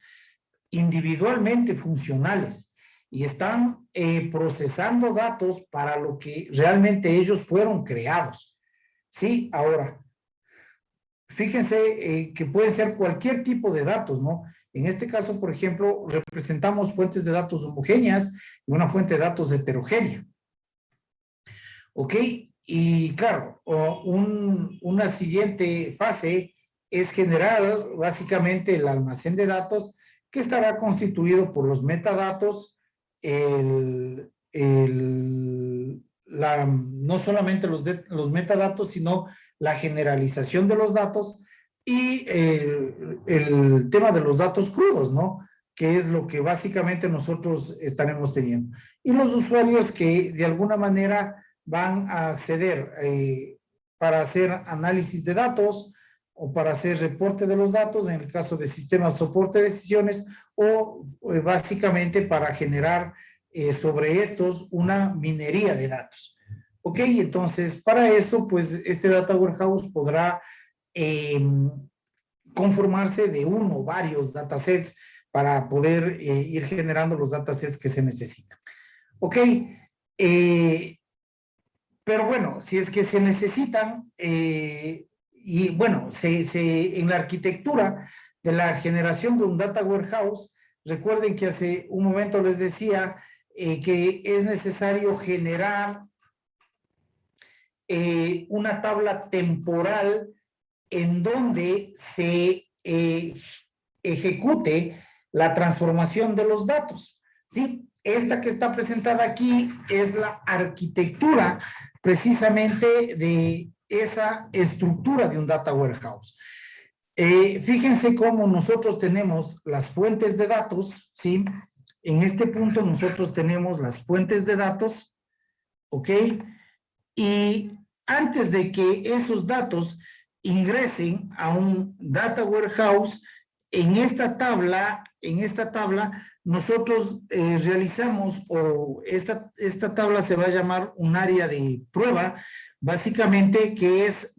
individualmente funcionales, y están procesando datos para lo que realmente ellos fueron creados. Sí, ahora, fíjense que puede ser cualquier tipo de datos, ¿no? En este caso, por ejemplo, representamos fuentes de datos homogéneas y una fuente de datos heterogénea. ¿Ok? Y claro, una siguiente fase es generar básicamente el almacén de datos que estará constituido por los metadatos, no solamente los metadatos, sino la generalización de los datos y el tema de los datos crudos, ¿no? Que es lo que básicamente nosotros estaremos teniendo. Y los usuarios que de alguna manera van a acceder para hacer análisis de datos o para hacer reporte de los datos, en el caso de sistemas soporte de decisiones, o básicamente para generar sobre estos una minería de datos. Ok, entonces para eso, pues este Data Warehouse podrá conformarse de uno o varios datasets para poder ir generando los datasets que se necesitan. Ok, pero bueno, si es que se necesitan, y bueno, en la arquitectura de la generación de un data warehouse, recuerden que hace un momento les decía que es necesario generar una tabla temporal en donde se ejecute la transformación de los datos, ¿sí? Esta que está presentada aquí es la arquitectura precisamente de esa estructura de un data warehouse. Fíjense cómo nosotros tenemos las fuentes de datos, ¿sí? En este punto nosotros tenemos las fuentes de datos, ¿ok? Y antes de que esos datos ingresen a un data warehouse, en esta tabla nosotros realizamos, o esta tabla se va a llamar un área de prueba, básicamente que es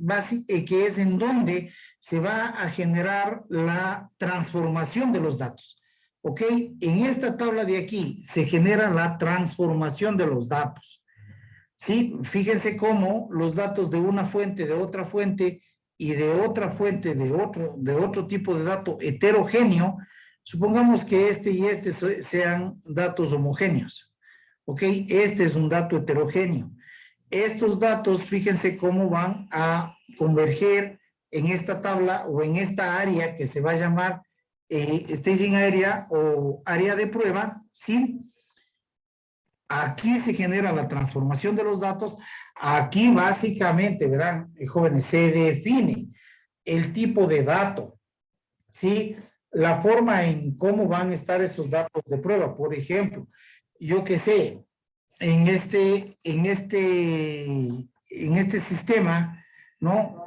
en donde se va a generar la transformación de los datos. ¿Ok? En esta tabla de aquí se genera la transformación de los datos. Sí, fíjense cómo los datos de una fuente, de otra fuente y de otra fuente, de otro tipo de dato heterogéneo, supongamos que este y este sean datos homogéneos. ¿Ok? Este es un dato heterogéneo. Estos datos, fíjense cómo van a converger en esta tabla o en esta área que se va a llamar staging area o área de prueba, ¿sí? Aquí se genera la transformación de los datos. Aquí básicamente, verán, jóvenes, se define el tipo de dato, ¿sí? La forma en cómo van a estar esos datos de prueba. Por ejemplo, yo qué sé, en este sistema, ¿no?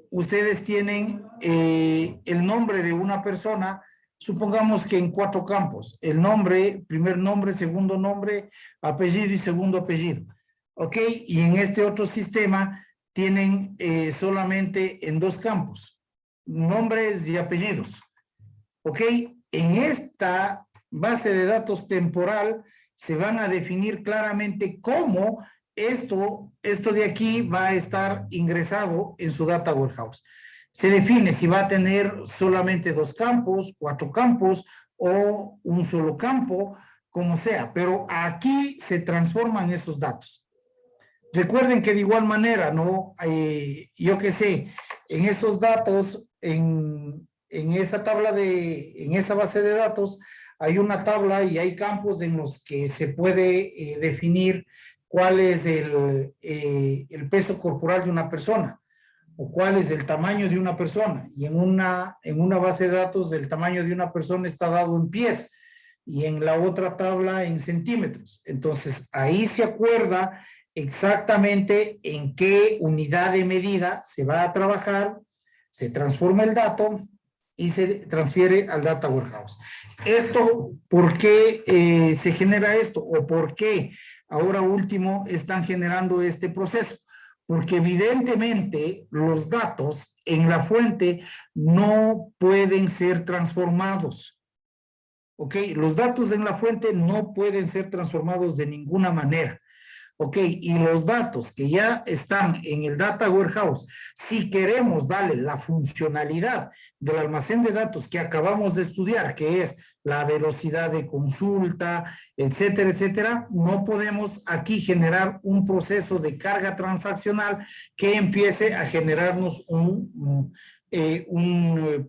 Ustedes tienen el nombre de una persona, supongamos que en 4 campos, el nombre, primer nombre, segundo nombre, apellido y segundo apellido, ¿ok? Y en este otro sistema tienen solamente en 2 campos, nombres y apellidos, ¿ok? En esta base de datos temporal se van a definir claramente cómo esto de aquí va a estar ingresado en su data warehouse. Se define si va a tener solamente 2 campos, 4 campos o un solo campo, como sea, pero aquí se transforman esos datos. Recuerden que de igual manera, ¿no? Yo qué sé, en esos datos, en esa en esa base de datos, hay una tabla y hay campos en los que se puede definir cuál es el peso corporal de una persona o cuál es el tamaño de una persona. Y en una base de datos el tamaño de una persona está dado en pies y en la otra tabla en centímetros. Entonces ahí se acuerda exactamente en qué unidad de medida se va a trabajar, se transforma el dato y se transfiere al data warehouse. Esto, ¿por qué se genera esto? ¿O por qué ahora último están generando este proceso? Porque evidentemente los datos en la fuente no pueden ser transformados. ¿Ok? Los datos en la fuente no pueden ser transformados de ninguna manera. Ok, y los datos que ya están en el Data Warehouse, si queremos darle la funcionalidad del almacén de datos que acabamos de estudiar, que es la velocidad de consulta, etcétera, etcétera, no podemos aquí generar un proceso de carga transaccional que empiece a generarnos un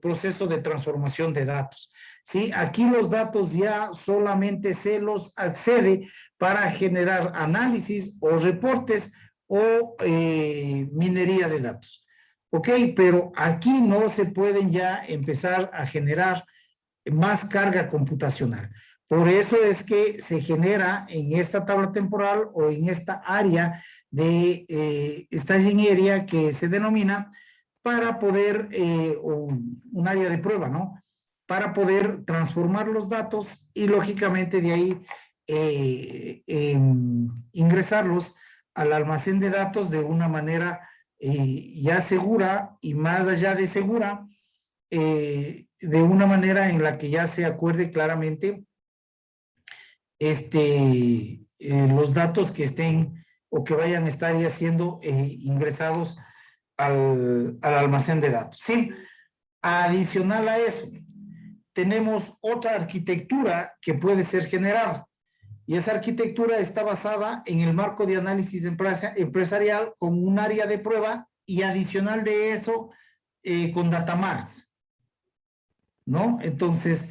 proceso de transformación de datos. ¿Sí? Aquí los datos ya solamente se los accede para generar análisis o reportes o minería de datos. ¿Ok? Pero aquí no se pueden ya empezar a generar más carga computacional. Por eso es que se genera en esta tabla temporal o en esta área de staging area que se denomina para poder, un área de prueba, ¿no? Para poder transformar los datos y lógicamente de ahí ingresarlos al almacén de datos de una manera ya segura y más allá de segura, de una manera en la que ya se acuerde claramente los datos que estén o que vayan a estar ya siendo ingresados al almacén de datos. ¿Sí? Adicional a eso, tenemos otra arquitectura que puede ser generada. Y esa arquitectura está basada en el marco de análisis empresarial con un área de prueba y adicional de eso con Datamars, ¿no? Entonces,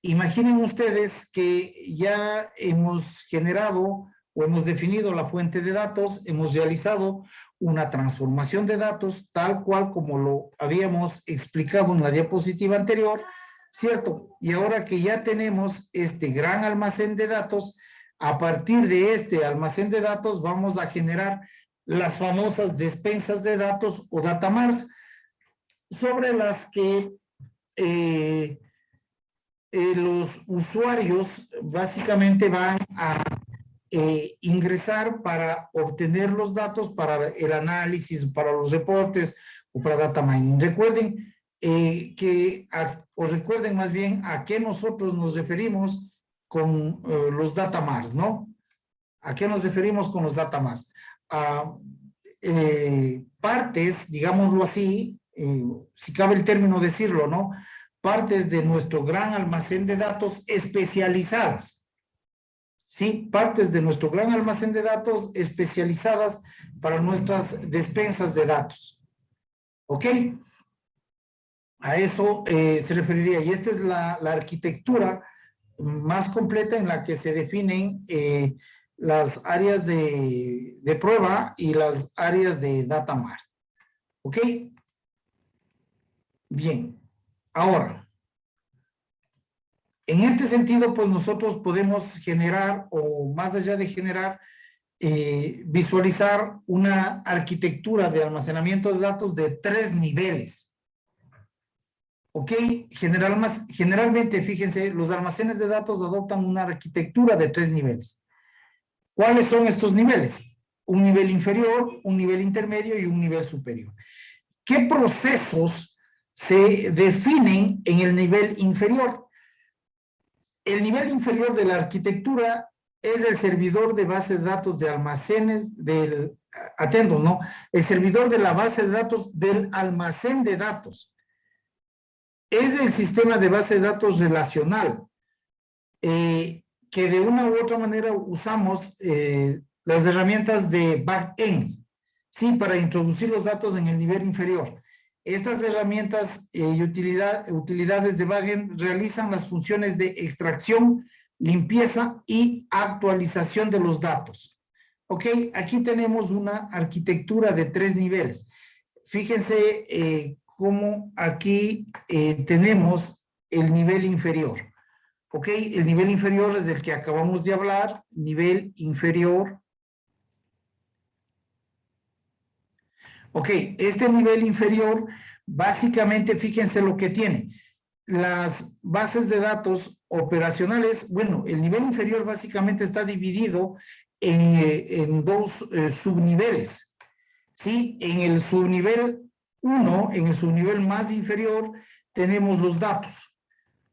imaginen ustedes que ya hemos generado o hemos definido la fuente de datos, hemos realizado una transformación de datos tal cual como lo habíamos explicado en la diapositiva anterior, ¿cierto? Y ahora que ya tenemos este gran almacén de datos, a partir de este almacén de datos vamos a generar las famosas despensas de datos o datamars sobre las que los usuarios básicamente van a ingresar para obtener los datos para el análisis, para los reportes o para data mining. Recuerden o recuerden más bien a qué nosotros nos referimos con los datamars, ¿no? ¿A qué nos referimos con los datamars? A partes, digámoslo así, si cabe el término decirlo, ¿no? Partes de nuestro gran almacén de datos especializadas. ¿Sí? Partes de nuestro gran almacén de datos especializadas para nuestras despensas de datos. ¿Ok? A eso se referiría. Y esta es la arquitectura más completa en la que se definen las áreas de prueba y las áreas de datamart. ¿Ok? Bien. Ahora, en este sentido, pues nosotros podemos generar, o más allá de generar, visualizar una arquitectura de almacenamiento de datos de 3 niveles. ¿Ok? Generalmente, fíjense, los almacenes de datos adoptan una arquitectura de 3 niveles. ¿Cuáles son estos niveles? Un nivel inferior, un nivel intermedio y un nivel superior. ¿Qué procesos se definen en el nivel inferior? El nivel inferior de la arquitectura es el servidor de base de datos de almacenes atentos, ¿no? El servidor de la base de datos del almacén de datos. Es el sistema de base de datos relacional, que de una u otra manera usamos las herramientas de back-end, ¿sí? Para introducir los datos en el nivel inferior. Estas herramientas y utilidades de backend realizan las funciones de extracción, limpieza y actualización de los datos. ¿Ok? Aquí tenemos una arquitectura de 3 niveles. Fíjense cómo aquí tenemos el nivel inferior. ¿Ok? El nivel inferior es del que acabamos de hablar, nivel inferior. Ok, este nivel inferior, básicamente, fíjense lo que tiene. Las bases de datos operacionales, bueno, el nivel inferior básicamente está dividido en 2 subniveles, ¿sí? En el subnivel 1, en el subnivel más inferior, tenemos los datos,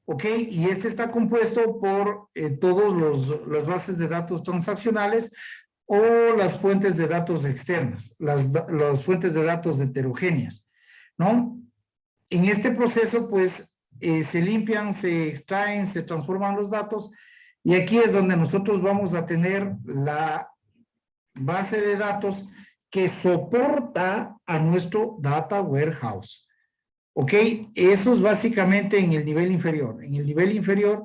¿ok? Y este está compuesto por todas las bases de datos transaccionales o las fuentes de datos externas, las fuentes de datos heterogéneas, ¿no? En este proceso, pues, se limpian, se extraen, se transforman los datos, y aquí es donde nosotros vamos a tener la base de datos que soporta a nuestro data warehouse. ¿Ok? Eso es básicamente en el nivel inferior. En el nivel inferior,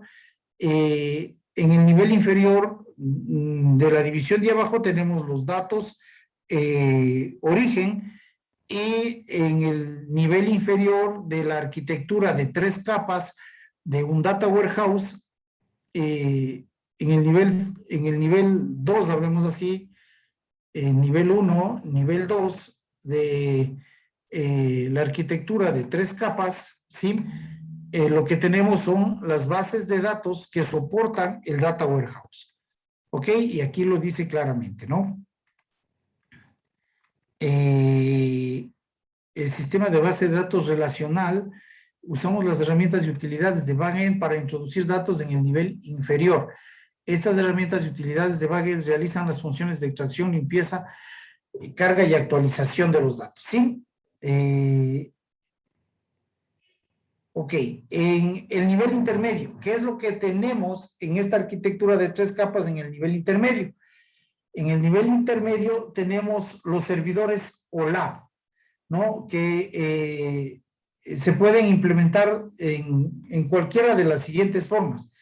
de la división de abajo tenemos los datos origen, y en el nivel inferior de la arquitectura de 3 capas de un data warehouse, en el nivel 2, hablemos así, nivel 1, nivel 2 de la arquitectura de 3 capas, ¿sí? Lo que tenemos son las bases de datos que soportan el data warehouse. ¿Ok? Y aquí lo dice claramente, ¿no? el sistema de base de datos relacional, usamos las herramientas y utilidades de backend para introducir datos en el nivel inferior. Estas herramientas y utilidades de backend realizan las funciones de extracción, limpieza, carga y actualización de los datos, ¿sí? Ok, en el nivel intermedio, ¿qué es lo que tenemos en esta arquitectura de 3 capas en el nivel intermedio? En el nivel intermedio tenemos los servidores OLAP, ¿no? Que se pueden implementar en cualquiera de las siguientes formas.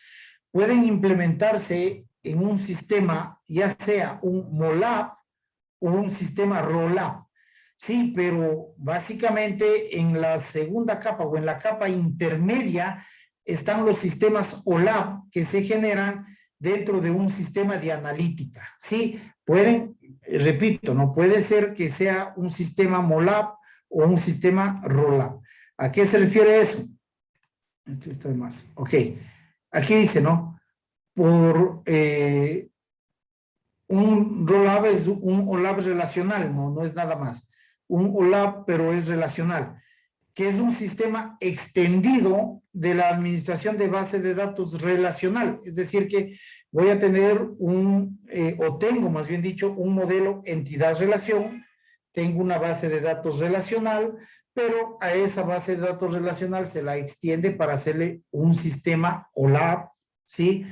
Pueden implementarse en un sistema, ya sea un MOLAP o un sistema ROLAP. Sí, pero básicamente en la segunda capa o en la capa intermedia están los sistemas OLAP que se generan dentro de un sistema de analítica. Sí, pueden, repito, no puede ser que sea un sistema MOLAP o un sistema ROLAP. ¿A qué se refiere eso? Esto está de más. Ok. Aquí dice, ¿no? Por un ROLAP es un OLAP relacional, no es nada más. Un OLAP, pero es relacional, que es un sistema extendido de la administración de base de datos relacional. Es decir, que voy a tener o tengo más bien dicho, un modelo entidad-relación, tengo una base de datos relacional, pero a esa base de datos relacional se la extiende para hacerle un sistema OLAP, ¿sí?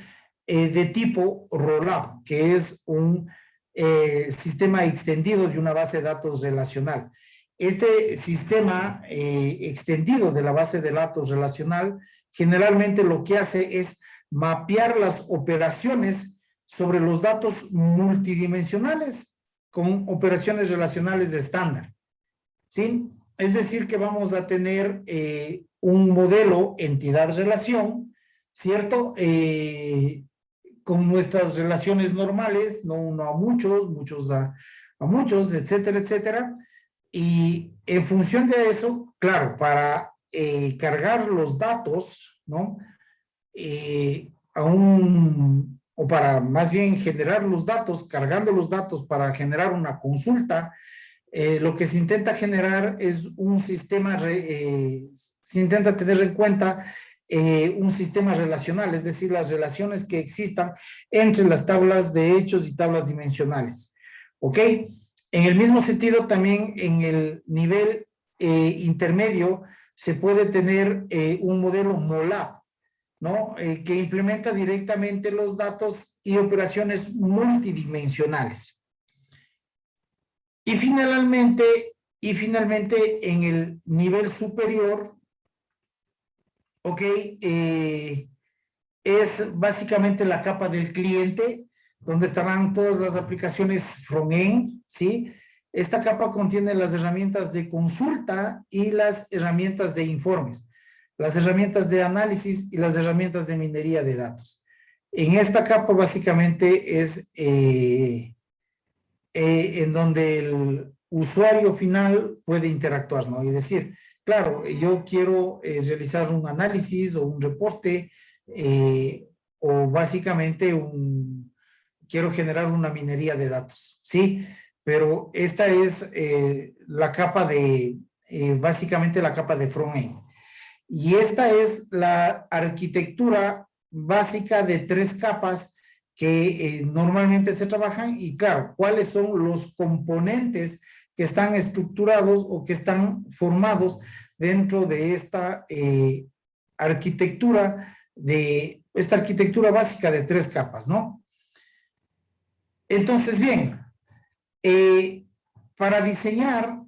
De tipo ROLAP, que es un sistema extendido de una base de datos relacional. Este sistema extendido de la base de datos relacional generalmente lo que hace es mapear las operaciones sobre los datos multidimensionales con operaciones relacionales de estándar, ¿sí? Es decir, que vamos a tener un modelo entidad-relación, ¿cierto? Con nuestras relaciones normales, no uno a muchos, muchos a muchos, etcétera, etcétera. Y en función de eso, claro, para cargar los datos, ¿no? O para más bien generar los datos, cargando los datos para generar una consulta, lo que se intenta generar es un sistema, se intenta tener en cuenta un sistema relacional, es decir, las relaciones que existan entre las tablas de hechos y tablas dimensionales. ¿Ok? En el mismo sentido, también en el nivel intermedio se puede tener un modelo MOLAP, ¿no? Que implementa directamente los datos y operaciones multidimensionales. Y finalmente en el nivel superior, ok, es básicamente la capa del cliente, donde estarán todas las aplicaciones front-end, ¿sí? Esta capa contiene las herramientas de consulta y las herramientas de informes, las herramientas de análisis y las herramientas de minería de datos. En esta capa básicamente es en donde el usuario final puede interactuar, ¿no? Y decir, claro, yo quiero realizar un análisis o un reporte o básicamente quiero generar una minería de datos, ¿sí? Pero esta es la capa básicamente la capa de front-end. Y esta es la arquitectura básica de 3 capas que normalmente se trabajan y claro, cuáles son los componentes que están estructurados o que están formados dentro de esta arquitectura básica de 3 capas, ¿no? Entonces, bien, para diseñar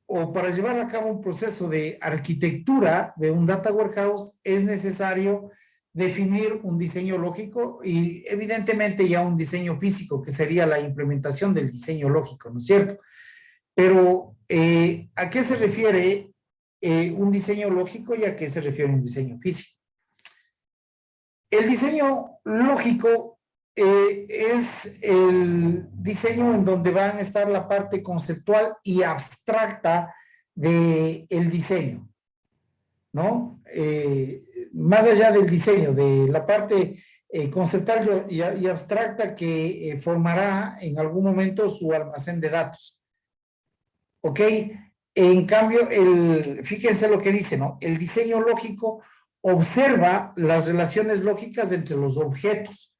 o para llevar a cabo un proceso de arquitectura de un data warehouse es necesario definir un diseño lógico y evidentemente ya un diseño físico, que sería la implementación del diseño lógico, ¿no es cierto? Pero, ¿a qué se refiere un diseño lógico y a qué se refiere un diseño físico? El diseño lógico es el diseño en donde van a estar la parte conceptual y abstracta del diseño, ¿no? Más allá del diseño, de la parte conceptual y abstracta que formará en algún momento su almacén de datos. ¿Ok? En cambio, fíjense lo que dice, ¿no? El diseño lógico observa las relaciones lógicas entre los objetos.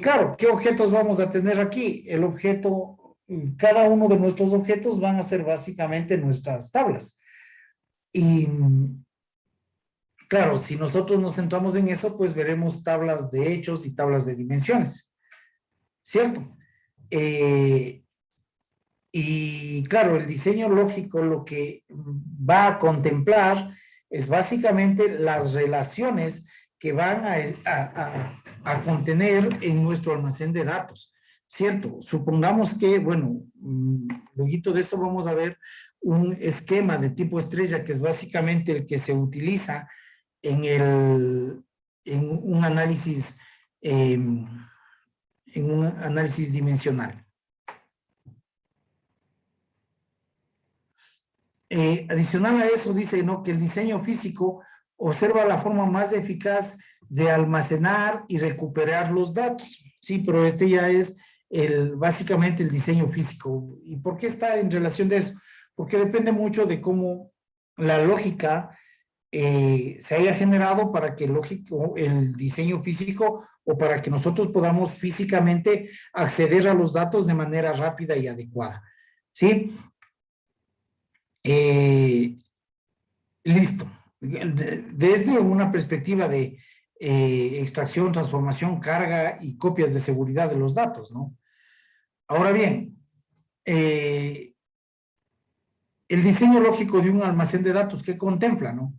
Claro, ¿qué objetos vamos a tener aquí? El objeto, cada uno de nuestros objetos van a ser básicamente nuestras tablas. Y claro, si nosotros nos centramos en eso, pues veremos tablas de hechos y tablas de dimensiones, ¿cierto? Y claro, el diseño lógico lo que va a contemplar es básicamente las relaciones que van a contener en nuestro almacén de datos, ¿cierto? Supongamos que, bueno, luego de esto vamos a ver un esquema de tipo estrella que es básicamente el que se utiliza en un análisis dimensional. Adicional a eso dice, ¿no?, que el diseño físico observa la forma más eficaz de almacenar y recuperar los datos. Sí, pero este ya es básicamente el diseño físico. ¿Y por qué está en relación de eso? Porque depende mucho de cómo la lógica se haya generado para que el diseño físico o para que nosotros podamos físicamente acceder a los datos de manera rápida y adecuada. ¿Sí? Listo. Desde una perspectiva de extracción, transformación, carga y copias de seguridad de los datos, ¿no? Ahora bien, el diseño lógico de un almacén de datos, ¿qué contempla, no?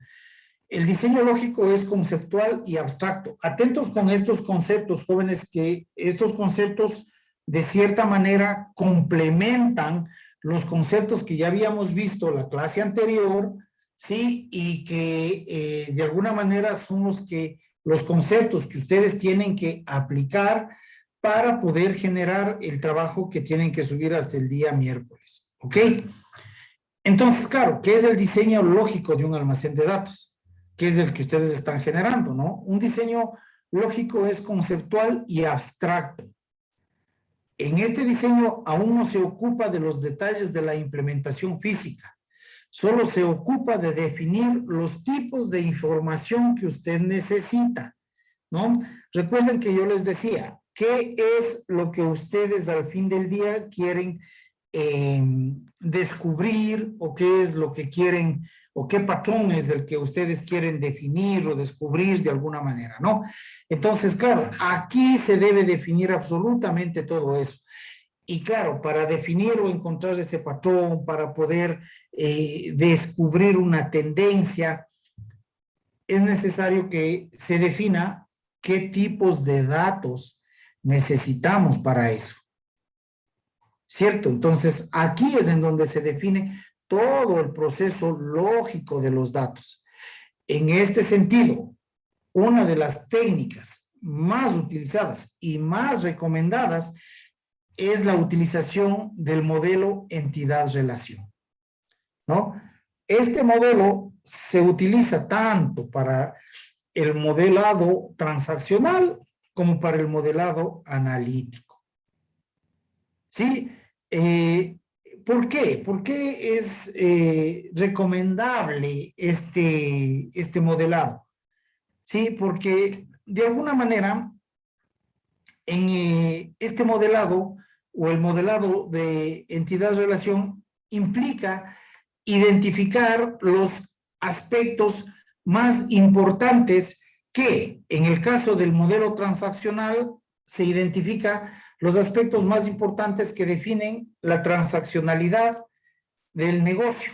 El diseño lógico es conceptual y abstracto. Atentos con estos conceptos, jóvenes, que estos conceptos de cierta manera complementan los conceptos que ya habíamos visto la clase anterior, ¿sí? Y que de alguna manera son los conceptos que ustedes tienen que aplicar para poder generar el trabajo que tienen que subir hasta el día miércoles, ¿ok? Entonces, claro, ¿qué es el diseño lógico de un almacén de datos? Que es el que ustedes están generando, ¿no? Un diseño lógico es conceptual y abstracto. En este diseño aún no se ocupa de los detalles de la implementación física, solo se ocupa de definir los tipos de información que usted necesita, ¿no? Recuerden que yo les decía, ¿qué es lo que ustedes al fin del día quieren descubrir, o qué es lo que quieren, o qué patrón es el que ustedes quieren definir o descubrir de alguna manera, ¿no? Entonces, claro, aquí se debe definir absolutamente todo eso. Y claro, para definir o encontrar ese patrón, para poder descubrir una tendencia, es necesario que se defina qué tipos de datos necesitamos para eso. ¿Cierto? Entonces, aquí es en donde se define todo el proceso lógico de los datos. En este sentido, una de las técnicas más utilizadas y más recomendadas es la utilización del modelo entidad-relación, ¿no? Este modelo se utiliza tanto para el modelado transaccional como para el modelado analítico. ¿Sí? ¿Por qué? ¿Por qué es recomendable este modelado? Sí, porque de alguna manera en este modelado o el modelado de entidad-relación implica identificar los aspectos más importantes que en el caso del modelo transaccional se identifica los aspectos más importantes que definen la transaccionalidad del negocio.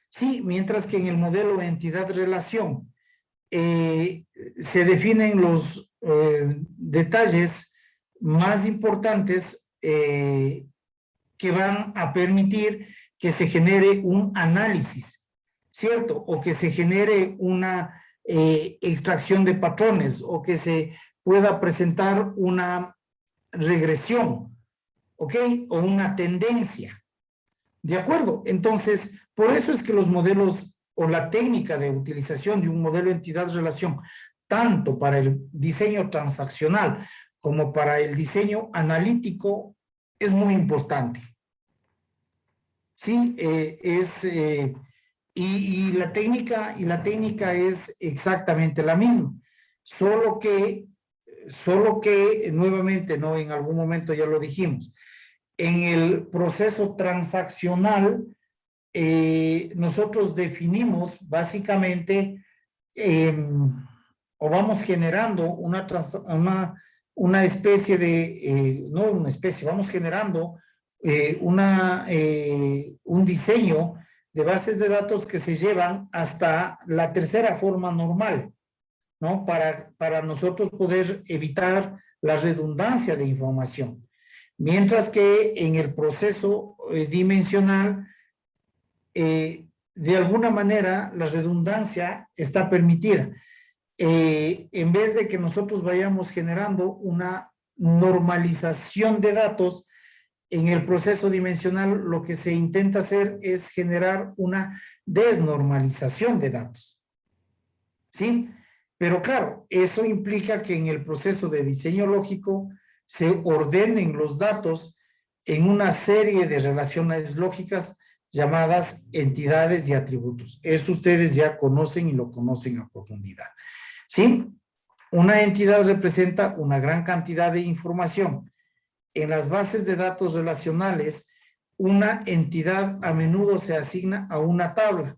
Sí, mientras que en el modelo entidad-relación se definen los detalles más importantes que van a permitir que se genere un análisis, ¿cierto? O que se genere una extracción de patrones, o que se pueda presentar una regresión, ¿ok? O una tendencia, ¿de acuerdo? Entonces, por eso es que los modelos o la técnica de utilización de un modelo entidad-relación tanto para el diseño transaccional como para el diseño analítico, es muy importante. Sí, y la técnica es exactamente la misma, solo que nuevamente, ¿no? En algún momento ya lo dijimos, en el proceso transaccional, nosotros definimos básicamente o vamos generando una especie de, no una especie, vamos generando un diseño de bases de datos que se llevan hasta la tercera forma normal, ¿no? Para nosotros poder evitar la redundancia de información. Mientras que en el proceso dimensional, de alguna manera, la redundancia está permitida. En vez de que nosotros vayamos generando una normalización de datos, en el proceso dimensional lo que se intenta hacer es generar una desnormalización de datos. ¿Sí? Pero claro, eso implica que en el proceso de diseño lógico se ordenen los datos en una serie de relaciones lógicas llamadas entidades y atributos. Eso ustedes ya conocen y lo conocen a profundidad. ¿Sí? Una entidad representa una gran cantidad de información. En las bases de datos relacionales, una entidad a menudo se asigna a una tabla,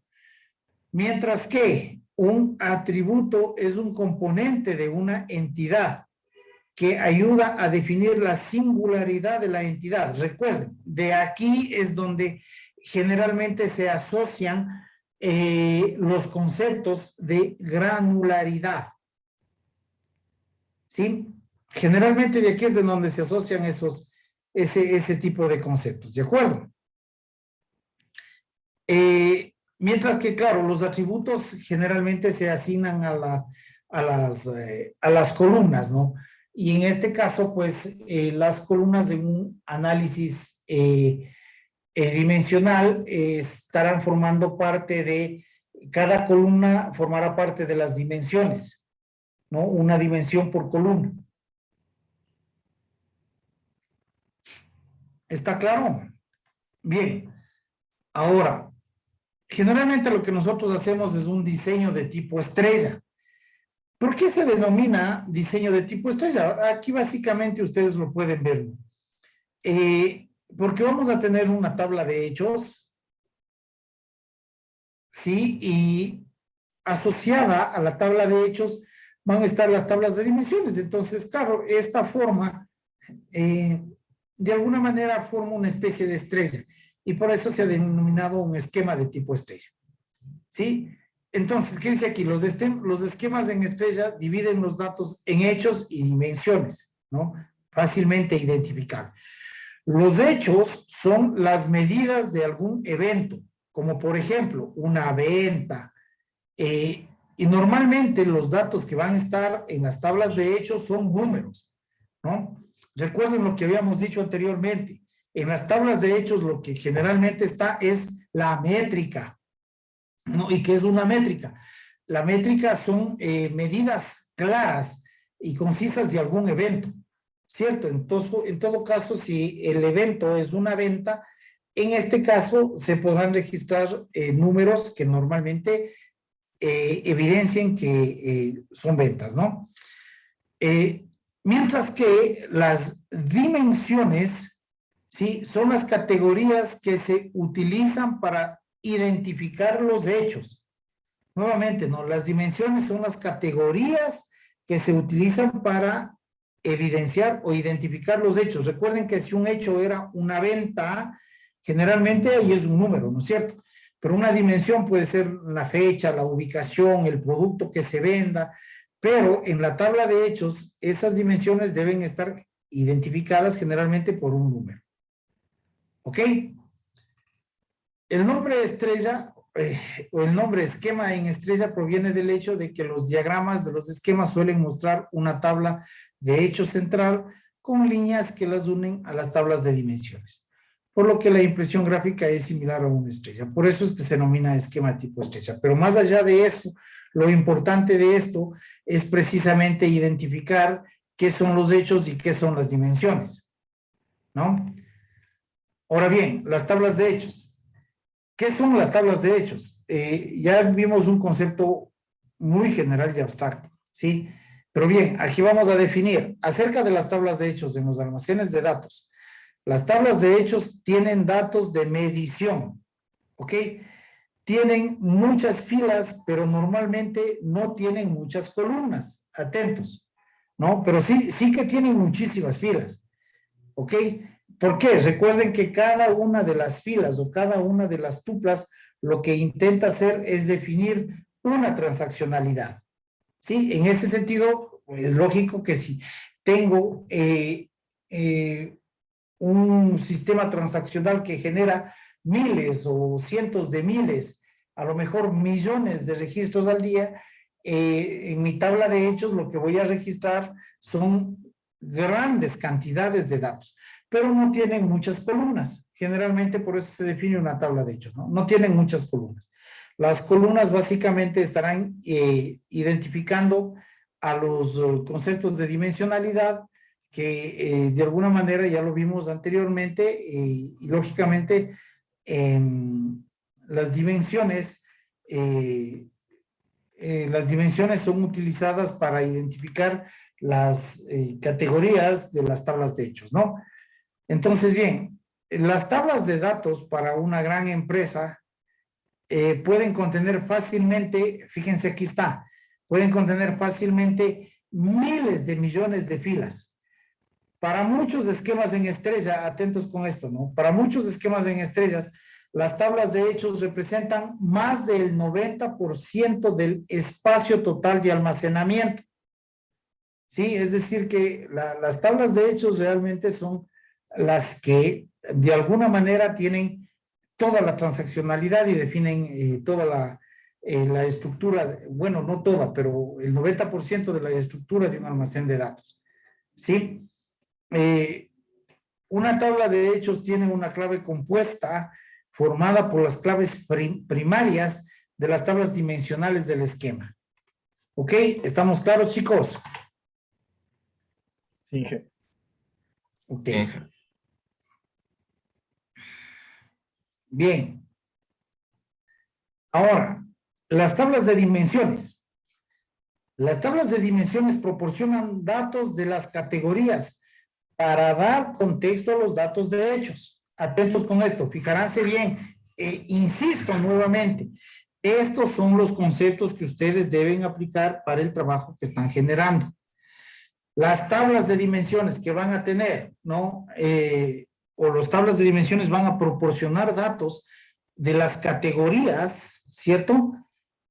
mientras que un atributo es un componente de una entidad que ayuda a definir la singularidad de la entidad. Recuerden, de aquí es donde generalmente se asocian los conceptos de granularidad. ¿Sí? Generalmente de aquí es de donde se asocian ese tipo de conceptos, ¿de acuerdo? Mientras que, claro, los atributos generalmente se asignan a las columnas, ¿no? Y en este caso, pues, las columnas de un análisis dimensional estarán formando parte de, cada columna formará parte de las dimensiones, ¿no? Una dimensión por columna. ¿Está claro? Bien. Ahora, generalmente lo que nosotros hacemos es un diseño de tipo estrella. ¿Por qué se denomina diseño de tipo estrella? Aquí básicamente ustedes lo pueden ver. Porque vamos a tener una tabla de hechos, ¿sí? Y asociada a la tabla de hechos van a estar las tablas de dimensiones. Entonces, claro, esta forma, de alguna manera, forma una especie de estrella. Y por eso se ha denominado un esquema de tipo estrella. ¿Sí? Entonces, ¿qué dice aquí? Los esquemas en estrella dividen los datos en hechos y dimensiones, ¿no? Fácilmente identificables. Los hechos son las medidas de algún evento, como por ejemplo, una venta. Y normalmente los datos que van a estar en las tablas de hechos son números, ¿no? Recuerden lo que habíamos dicho anteriormente. En las tablas de hechos lo que generalmente está es la métrica, ¿no? ¿Y qué es una métrica? La métrica son medidas claras y concisas de algún evento, ¿cierto? Entonces, en todo caso, si el evento es una venta, en este caso se podrán registrar números que normalmente evidencien que son ventas, ¿no? Mientras que las dimensiones, ¿sí? Son las categorías que se utilizan para identificar los hechos. Nuevamente, ¿no? Las dimensiones son las categorías que se utilizan para evidenciar o identificar los hechos. Recuerden que si un hecho era una venta, generalmente ahí es un número, ¿no es cierto? Pero una dimensión puede ser la fecha, la ubicación, el producto que se venda, pero en la tabla de hechos, esas dimensiones deben estar identificadas generalmente por un número. ¿Ok? El nombre estrella o el nombre esquema en estrella proviene del hecho de que los diagramas de los esquemas suelen mostrar una tabla de hechos central con líneas que las unen a las tablas de dimensiones. por lo que la impresión gráfica es similar a una estrella. Por eso es que se denomina esquema tipo estrella. Pero más allá de eso, lo importante de esto es precisamente identificar qué son los hechos y qué son las dimensiones, ¿no? Ahora bien, las tablas de hechos. ¿Qué son las tablas de hechos? Ya vimos un concepto muy general y abstracto, ¿sí? Pero bien, aquí vamos a definir acerca de las tablas de hechos en los almacenes de datos. Las tablas de hechos tienen datos de medición, ¿ok? Tienen muchas filas, pero normalmente no tienen muchas columnas, atentos, ¿no? Pero sí que tienen muchísimas filas, ¿ok? ¿Por qué? Recuerden que cada una de las filas o cada una de las tuplas lo que intenta hacer es definir una transaccionalidad, ¿sí? En ese sentido, es lógico que si tengo un sistema transaccional que genera miles o cientos de miles, a lo mejor millones de registros al día, en mi tabla de hechos lo que voy a registrar son grandes cantidades de datos, pero no tienen muchas columnas. Generalmente por eso se define una tabla de hechos, ¿no? No tienen muchas columnas. Las columnas básicamente estarán identificando a los conceptos de dimensionalidad, que de alguna manera ya lo vimos anteriormente, y lógicamente las dimensiones son utilizadas para identificar las categorías de las tablas de hechos, ¿no? Entonces, bien, las tablas de datos para una gran empresa pueden contener fácilmente, fíjense aquí está, pueden contener fácilmente miles de millones de filas. Para muchos esquemas en estrella, atentos con esto, ¿no? Para muchos esquemas en estrellas, las tablas de hechos representan más del 90% del espacio total de almacenamiento. Sí, es decir que las tablas de hechos realmente son las que de alguna manera tienen toda la transaccionalidad y definen toda la estructura, bueno, no toda, pero el 90% de la estructura de un almacén de datos. ¿Sí? Una tabla de hechos tiene una clave compuesta formada por las claves primarias de las tablas dimensionales del esquema. ¿Ok? ¿Estamos claros, chicos? Sí. Ok. Bien. Ahora, las tablas de dimensiones. Las tablas de dimensiones proporcionan datos de las categorías para dar contexto a los datos de hechos. Atentos con esto, fijaránse bien. Insisto nuevamente, estos son los conceptos que ustedes deben aplicar para el trabajo que están generando. Las tablas de dimensiones que van a tener, ¿no? O las tablas de dimensiones van a proporcionar datos de las categorías, ¿cierto?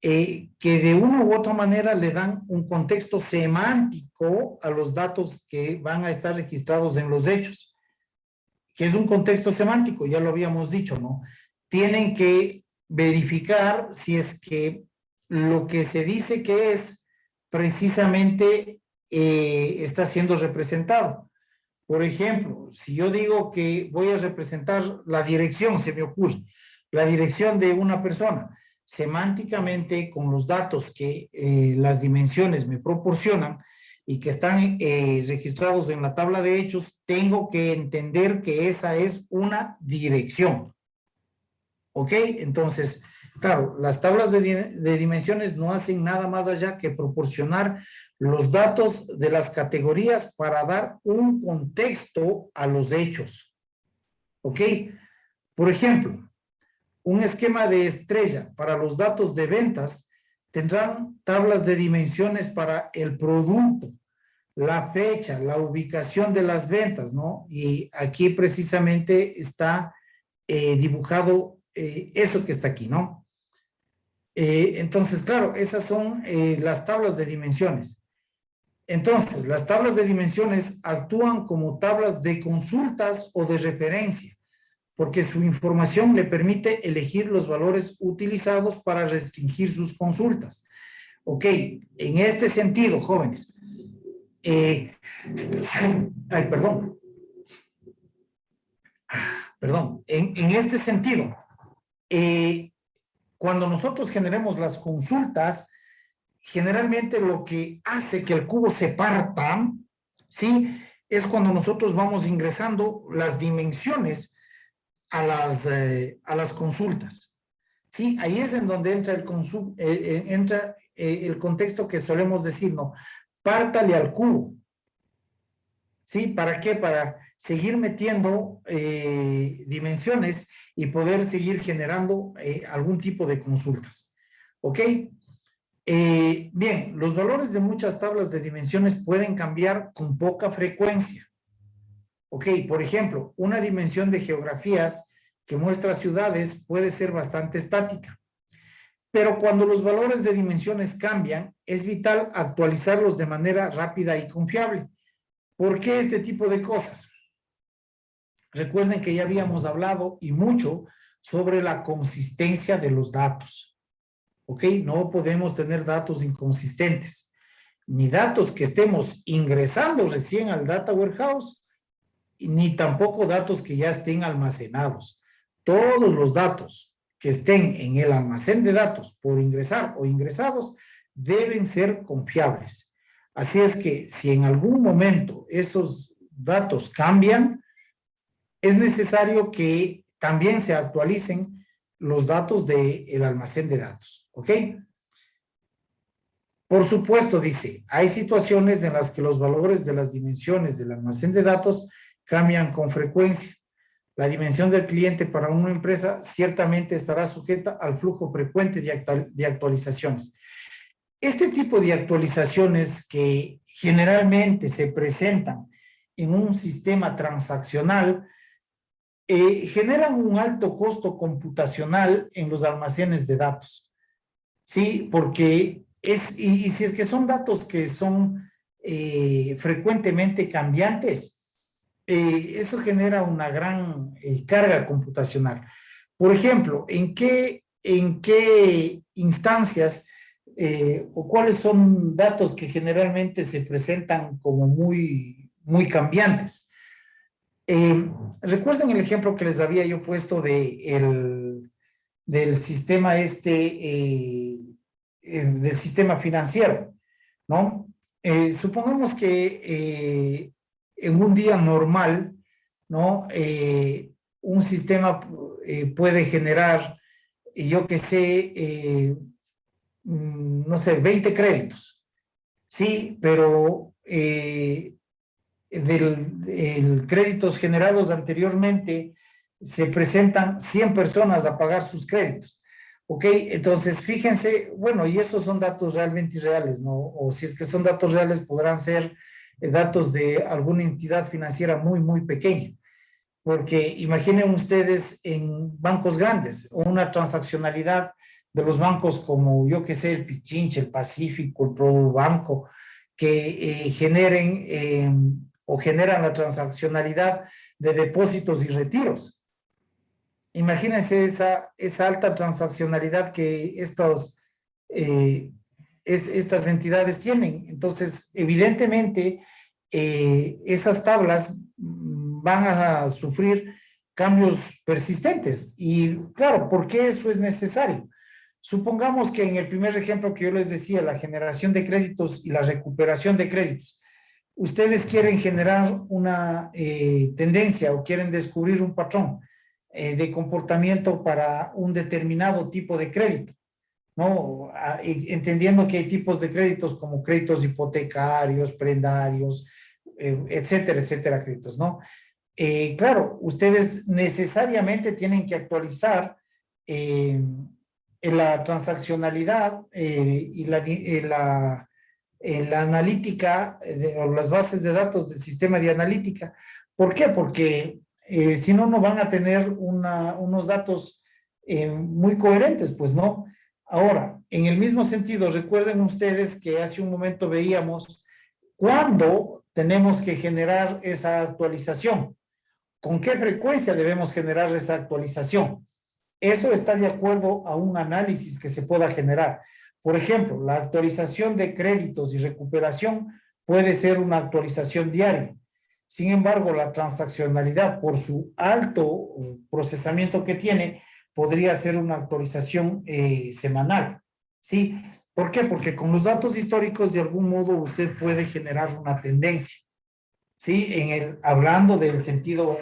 Que de una u otra manera le dan un contexto semántico a los datos que van a estar registrados en los hechos. ¿Qué es un contexto semántico? Ya lo habíamos dicho, ¿no? Tienen que verificar si es que lo que se dice que es precisamente está siendo representado. Por ejemplo, si yo digo que voy a representar la dirección, se me ocurre, la dirección de una persona, semánticamente con los datos que las dimensiones me proporcionan y que están registrados en la tabla de hechos, tengo que entender que esa es una dirección. ¿Ok? Entonces, claro, las tablas de dimensiones no hacen nada más allá que proporcionar los datos de las categorías para dar un contexto a los hechos. ¿Ok? Por ejemplo, un esquema de estrella para los datos de ventas tendrán tablas de dimensiones para el producto, la fecha, la ubicación de las ventas, ¿no? Y aquí precisamente está dibujado eso que está aquí, ¿no? Entonces, claro, esas son las tablas de dimensiones. Entonces, las tablas de dimensiones actúan como tablas de consultas o de referencia, porque su información le permite elegir los valores utilizados para restringir sus consultas. Ok, en este sentido, jóvenes, perdón, perdón, en este sentido, cuando nosotros generemos las consultas, generalmente lo que hace que el cubo se parta, ¿sí? Es cuando nosotros vamos ingresando las dimensiones a las consultas, ¿sí? Ahí es en donde entra el contexto que solemos decir, ¿no? Pártale al cubo, ¿sí? ¿Para qué? Para seguir metiendo dimensiones y poder seguir generando algún tipo de consultas, ¿ok? Bien, los valores de muchas tablas de dimensiones pueden cambiar con poca frecuencia. Ok, por ejemplo, una dimensión de geografías que muestra ciudades puede ser bastante estática. Pero cuando los valores de dimensiones cambian, es vital actualizarlos de manera rápida y confiable. ¿Por qué este tipo de cosas? Recuerden que ya habíamos hablado y mucho sobre la consistencia de los datos. ¿Ok? No podemos tener datos inconsistentes, ni datos que estemos ingresando recién al data warehouse, ni tampoco datos que ya estén almacenados. Todos los datos que estén en el almacén de datos por ingresar o ingresados deben ser confiables. Así es que si en algún momento esos datos cambian, es necesario que también se actualicen los datos del almacén de datos, ¿ok? Por supuesto, dice, hay situaciones en las que los valores de las dimensiones del almacén de datos cambian con frecuencia. La dimensión del cliente para una empresa ciertamente estará sujeta al flujo frecuente de actualizaciones. Este tipo de actualizaciones que generalmente se presentan en un sistema transaccional generan un alto costo computacional en los almacenes de datos. Sí, porque y si es que son datos que son frecuentemente cambiantes, eso genera una gran carga computacional. Por ejemplo, ¿en qué instancias o cuáles son datos que generalmente se presentan como muy cambiantes? Recuerden el ejemplo que les había yo puesto del sistema del sistema financiero, ¿no? Supongamos que en un día normal, ¿no? Un sistema puede generar, yo que sé, no sé, 20 créditos, ¿sí? Pero créditos generados anteriormente se presentan 100 personas a pagar sus créditos. Ok, entonces fíjense, bueno, y esos son datos realmente irreales, ¿no? O si es que son datos reales, podrán ser datos de alguna entidad financiera muy pequeña. Porque imaginen ustedes en bancos grandes, una transaccionalidad de los bancos como, yo que sé, el Pichinche, el Pacífico, el Produbanco, que generen o generan la transaccionalidad de depósitos y retiros. Imagínense esa alta transaccionalidad que estas entidades tienen. Entonces, evidentemente, esas tablas van a sufrir cambios persistentes. Y claro, ¿por qué eso es necesario? Supongamos que en el primer ejemplo que yo les decía, la generación de créditos y la recuperación de créditos, ustedes quieren generar una tendencia o quieren descubrir un patrón de comportamiento para un determinado tipo de crédito, ¿no? Entendiendo que hay tipos de créditos como créditos hipotecarios, prendarios, etcétera, créditos, ¿no? Claro, ustedes necesariamente tienen que actualizar la transaccionalidad y la analítica o las bases de datos del sistema de analítica. ¿Por qué? Porque si no, no van a tener unos datos muy coherentes, pues no. Ahora, en el mismo sentido, recuerden ustedes que hace un momento veíamos cuándo tenemos que generar esa actualización, con qué frecuencia debemos generar esa actualización. Eso está de acuerdo a un análisis que se pueda generar. Por ejemplo, la actualización de créditos y recuperación puede ser una actualización diaria. Sin embargo, la transaccionalidad, por su alto procesamiento que tiene, podría ser una actualización semanal, ¿sí? ¿Por qué? Porque con los datos históricos, de algún modo, usted puede generar una tendencia, ¿sí? Hablando del sentido,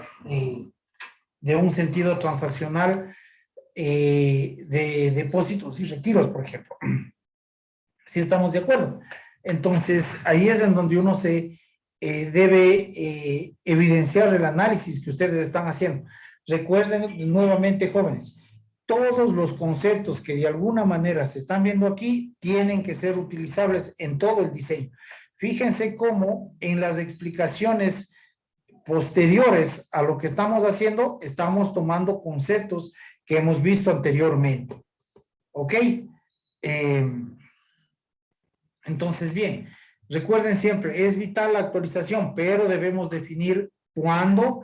de un sentido transaccional de depósitos y retiros, por ejemplo. ¿Sí estamos de acuerdo? Entonces, ahí es en donde uno se debe evidenciar el análisis que ustedes están haciendo. Recuerden nuevamente, jóvenes, todos los conceptos que de alguna manera se están viendo aquí tienen que ser utilizables en todo el diseño. Fíjense cómo en las explicaciones posteriores a lo que estamos haciendo, estamos tomando conceptos que hemos visto anteriormente. ¿Ok? Entonces, bien, recuerden siempre, es vital la actualización, pero debemos definir cuándo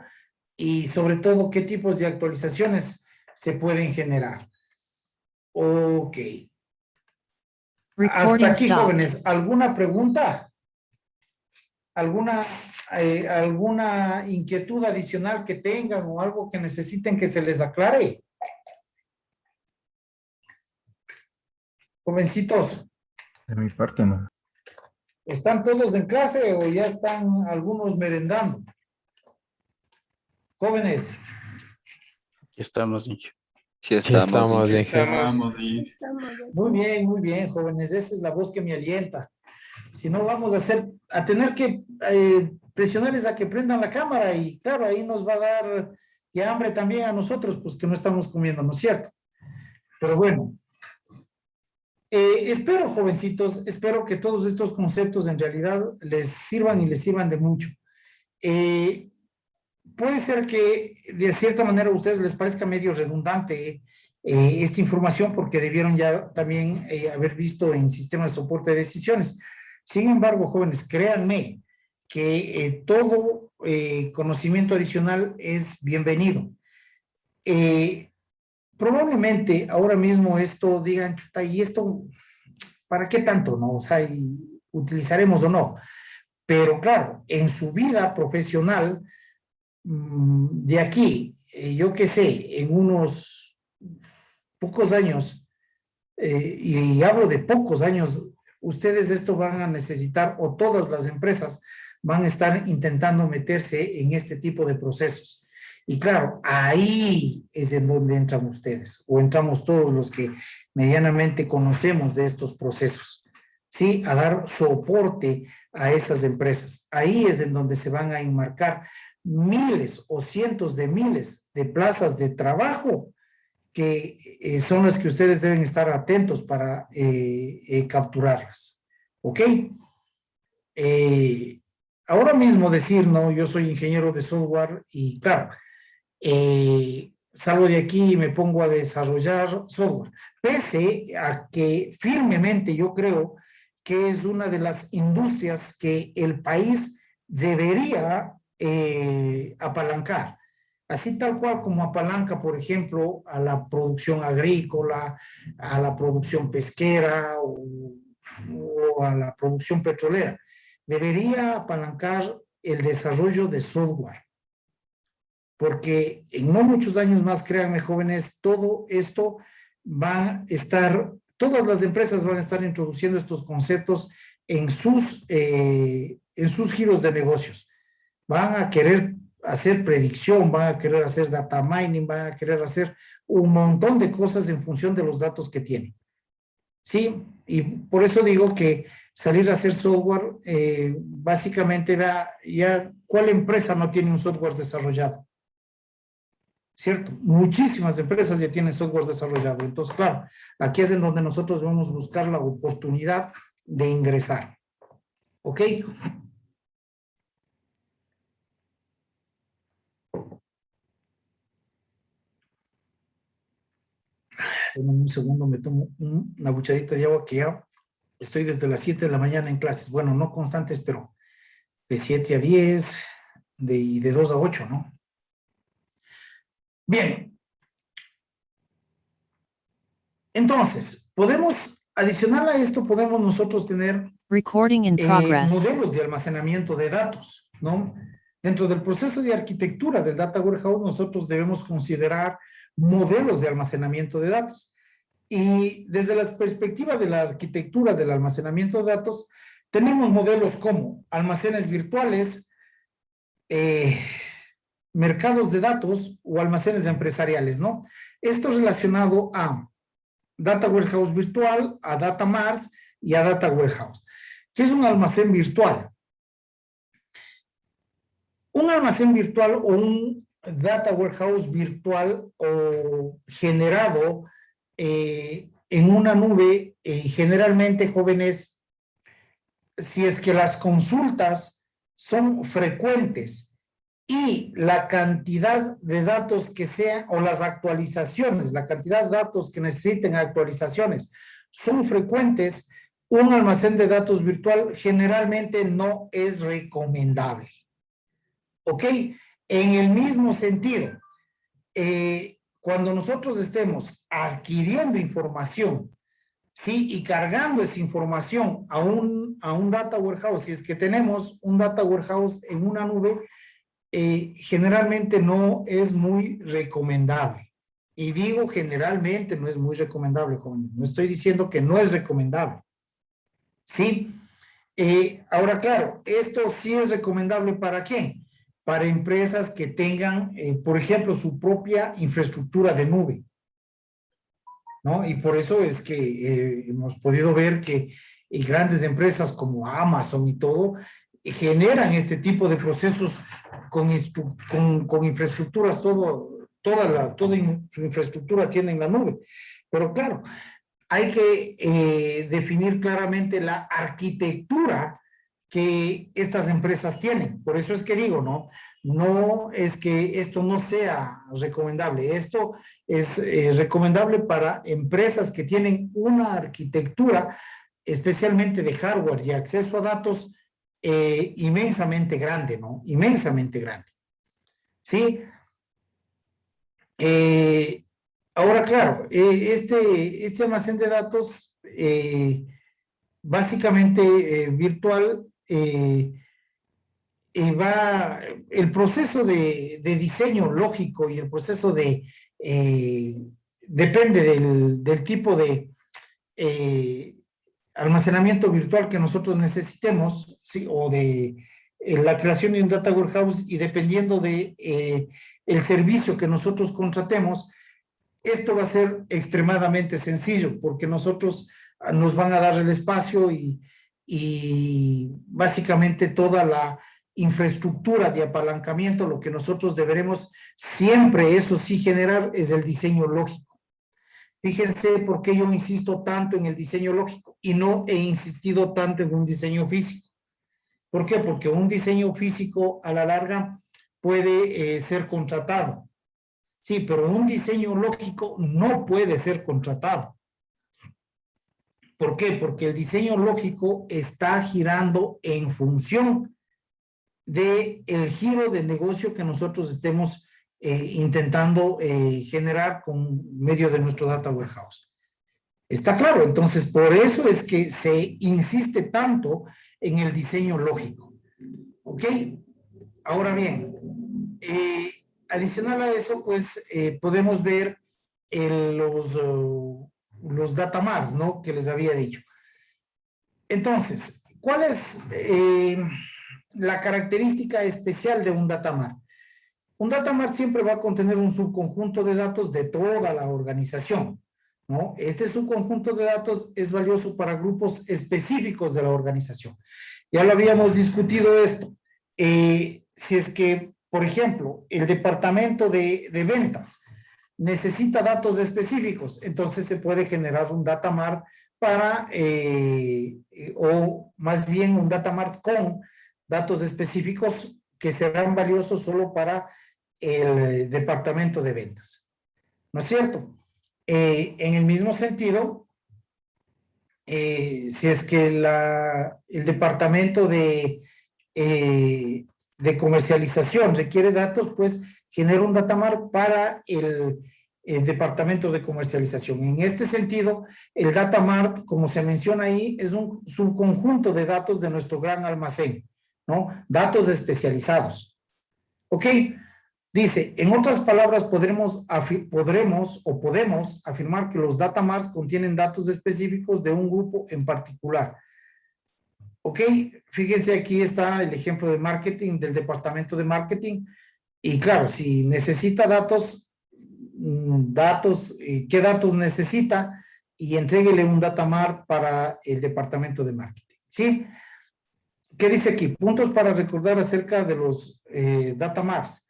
y sobre todo qué tipos de actualizaciones se pueden generar. Ok. Hasta aquí, jóvenes. ¿Alguna pregunta? ¿Alguna inquietud adicional que tengan o algo que necesiten que se les aclare? Jovencitos. De mi parte, no. ¿Están todos en clase o ya están algunos merendando? Jóvenes. Estamos, Inge. Sí estamos, Inge. Muy bien, jóvenes. Esa es la voz que me alienta. Si no, vamos a tener que presionarles a que prendan la cámara y claro, ahí nos va a dar ya hambre también a nosotros, pues que no estamos comiendo, ¿no es cierto? Pero bueno. Espero, jovencitos, espero que todos estos conceptos en realidad les sirvan y les sirvan de mucho. Puede ser que de cierta manera a ustedes les parezca medio redundante esta información porque debieron ya también haber visto en sistemas de soporte de decisiones. Sin embargo, jóvenes, créanme que todo conocimiento adicional es bienvenido. Probablemente ahora mismo esto digan, chuta, ¿y esto para qué tanto, no? O sea, ¿y utilizaremos o no? Pero claro, en su vida profesional, de aquí, yo qué sé, en unos pocos años, y hablo de pocos años, ustedes esto van a necesitar, o todas las empresas van a estar intentando meterse en este tipo de procesos. Y claro, ahí es en donde entran ustedes, o entramos todos los que medianamente conocemos de estos procesos, ¿sí? A dar soporte a esas empresas. Ahí es en donde se van a enmarcar miles o cientos de miles de plazas de trabajo que son las que ustedes deben estar atentos para capturarlas. ¿Ok? Ahora mismo decir, no, yo soy ingeniero de software y claro, salgo de aquí y me pongo a desarrollar software, pese a que firmemente yo creo que es una de las industrias que el país debería apalancar. Así tal cual como apalanca, por ejemplo, a la producción agrícola, a la producción pesquera o a la producción petrolera. Debería apalancar el desarrollo de software. Porque en no muchos años más, créanme, jóvenes, todo esto va a estar, todas las empresas van a estar introduciendo estos conceptos en sus giros de negocios. Van a querer hacer predicción, van a querer hacer data mining, van a querer hacer un montón de cosas en función de los datos que tienen. ¿Sí? Y por eso digo que salir a hacer software, básicamente ya, ¿cuál empresa no tiene un software desarrollado? ¿Cierto? Muchísimas empresas ya tienen software desarrollado. Entonces, claro, aquí es en donde nosotros debemos buscar la oportunidad de ingresar. ¿Ok? En un segundo me tomo una buchadita de agua que ya estoy desde las 7 de la mañana en clases. Bueno, no constantes, pero de 7 a 10, de 2 a 8, ¿no? Bien. Entonces, podemos, adicional a esto, podemos nosotros tener Recording in progress. modelos de almacenamiento de datos, ¿no? Dentro del proceso de arquitectura del Data Warehouse, nosotros debemos considerar modelos de almacenamiento de datos. Y desde la perspectiva de la arquitectura del almacenamiento de datos, tenemos modelos como almacenes virtuales, mercados de datos o almacenes empresariales, ¿no? Esto relacionado a Data Warehouse virtual, a Data Mart y a Data Warehouse. ¿Qué es un almacén virtual? Un almacén virtual o un Data Warehouse virtual o generado en una nube, generalmente, jóvenes, si es que las consultas son frecuentes y la cantidad de datos que sean, o las actualizaciones, la cantidad de datos que necesiten actualizaciones son frecuentes, un almacén de datos virtual generalmente no es recomendable. ¿Ok? En el mismo sentido, cuando nosotros estemos adquiriendo información, ¿sí? Y cargando esa información a un Data Warehouse, si es que tenemos un Data Warehouse en una nube, generalmente no es muy recomendable. Y digo generalmente no es muy recomendable, jóvenes. No estoy diciendo que no es recomendable. ¿Sí? Ahora, claro, esto sí es recomendable ¿para quién? Para empresas que tengan, por ejemplo, su propia infraestructura de nube, ¿no? Y por eso es que hemos podido ver que grandes empresas como Amazon y todo generan este tipo de procesos con infraestructuras, toda su infraestructura tiene en la nube. Pero claro, hay que definir claramente la arquitectura que estas empresas tienen. Por eso es que digo, ¿no? No es que esto no sea recomendable. Esto es recomendable para empresas que tienen una arquitectura, especialmente de hardware y acceso a datos, inmensamente grande, ¿no? Inmensamente grande. ¿Sí? Ahora, claro, este almacén de datos básicamente virtual, el proceso de diseño lógico y el proceso depende del tipo de almacenamiento virtual que nosotros necesitemos, ¿sí? O de la creación de un Data Warehouse, y dependiendo de el servicio que nosotros contratemos, esto va a ser extremadamente sencillo, porque nosotros nos van a dar el espacio y básicamente toda la infraestructura de apalancamiento. Lo que nosotros deberemos siempre, eso sí, generar es el diseño lógico. Fíjense por qué yo insisto tanto en el diseño lógico y no he insistido tanto en un diseño físico. ¿Por qué? Porque un diseño físico a la larga puede ser contratado. Sí, pero un diseño lógico no puede ser contratado. ¿Por qué? Porque el diseño lógico está girando en función del giro de negocio que nosotros estemos intentando generar con medio de nuestro Data Warehouse. ¿Está claro? Entonces, por eso es que se insiste tanto en el diseño lógico. ¿Ok? Ahora bien, adicional a eso, pues, podemos ver los data marts, ¿no? Que les había dicho. Entonces, ¿cuál es la característica especial de un data mart? Un data mart siempre va a contener un subconjunto de datos de toda la organización, ¿no? Este subconjunto de datos es valioso para grupos específicos de la organización. Ya lo habíamos discutido esto. Si es que, por ejemplo, el departamento de ventas necesita datos específicos, entonces se puede generar un data mart para, o más bien un data mart con datos específicos que serán valiosos solo para el departamento de ventas. ¿No es cierto? En el mismo sentido, si es que el departamento de comercialización requiere datos, pues genera un data mart para el departamento de comercialización. En este sentido, el data mart, como se menciona ahí, es un subconjunto de datos de nuestro gran almacén, ¿no? Datos especializados. ¿Ok? Dice, en otras palabras, podemos afirmar que los data marts contienen datos específicos de un grupo en particular. ¿Ok? Fíjense, aquí está el ejemplo de marketing, del departamento de marketing. Y claro, si necesita datos, ¿qué datos necesita? Y entréguele un data mart para el departamento de marketing. ¿Sí? ¿Qué dice aquí? Puntos para recordar acerca de los data marts.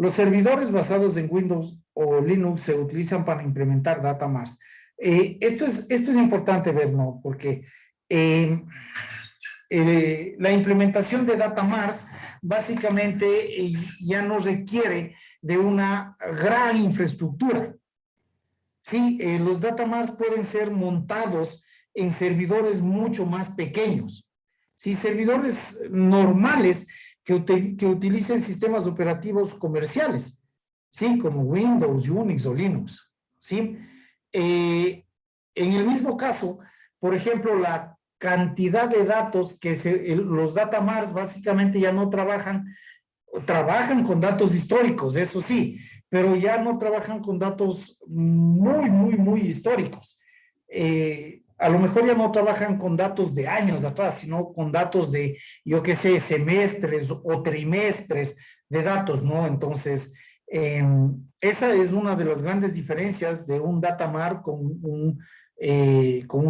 Los servidores basados en Windows o Linux se utilizan para implementar data marts. Esto es importante ver, ¿no? Porque la implementación de data marts básicamente ya no requiere de una gran infraestructura. Sí, los data marts pueden ser montados en servidores mucho más pequeños. Sí, servidores normales que utilicen sistemas operativos comerciales, ¿sí? Como Windows, Unix o Linux, ¿sí? En el mismo caso, por ejemplo, la cantidad de datos que los data marts básicamente ya no trabajan con datos históricos, eso sí, pero ya no trabajan con datos muy históricos. A lo mejor ya no trabajan con datos de años atrás, sino con datos de, yo qué sé, semestres o trimestres de datos, ¿no? Entonces, esa es una de las grandes diferencias de un data mart con un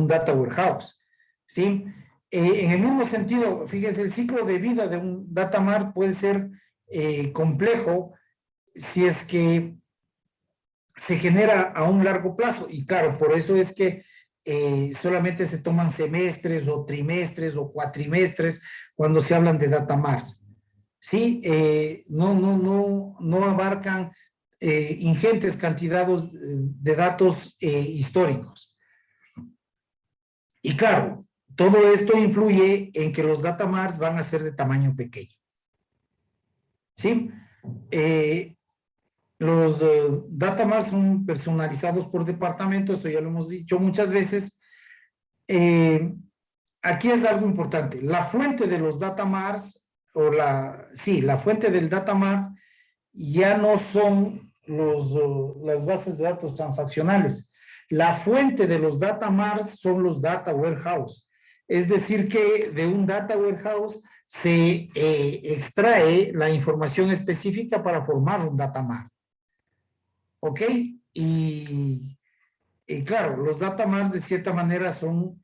data warehouse, ¿sí? En el mismo sentido, fíjense, el ciclo de vida de un data mart puede ser complejo si es que se genera a un largo plazo, y claro, por eso es que solamente se toman semestres o trimestres o cuatrimestres cuando se hablan de data marts. Sí, no abarcan ingentes cantidades de datos históricos. Y claro, todo esto influye en que los data marts van a ser de tamaño pequeño. ¿Sí? Los data marts son personalizados por departamento, eso ya lo hemos dicho muchas veces. Aquí es algo importante. La fuente de los data marts, la fuente del data mart ya no son las bases de datos transaccionales. La fuente de los data marts son los data warehouse. Es decir, que de un data warehouse se extrae la información específica para formar un data mart. ¿Ok? Y claro, los data marts de cierta manera son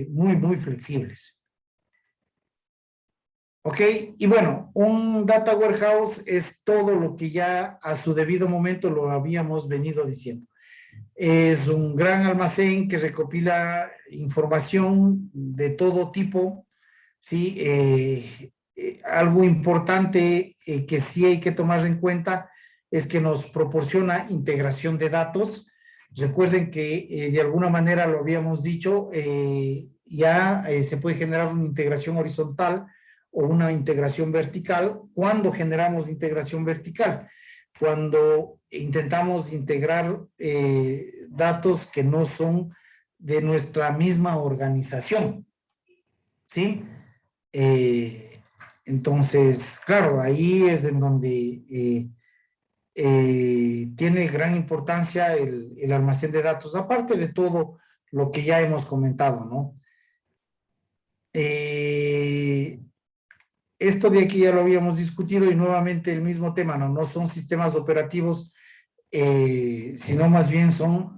muy flexibles. ¿Ok? Y bueno, un data warehouse es todo lo que ya a su debido momento lo habíamos venido diciendo. Es un gran almacén que recopila información de todo tipo, ¿sí? Algo importante que sí hay que tomar en cuenta es que nos proporciona integración de datos. Recuerden que de alguna manera lo habíamos dicho, se puede generar una integración horizontal o una integración vertical. ¿Cuándo generamos integración vertical? Cuando intentamos integrar datos que no son de nuestra misma organización, ¿sí? Entonces, claro, ahí es en donde tiene gran importancia el almacén de datos, aparte de todo lo que ya hemos comentado, ¿no? Esto de aquí ya lo habíamos discutido y nuevamente el mismo tema, ¿no? No son sistemas operativos, sino más bien son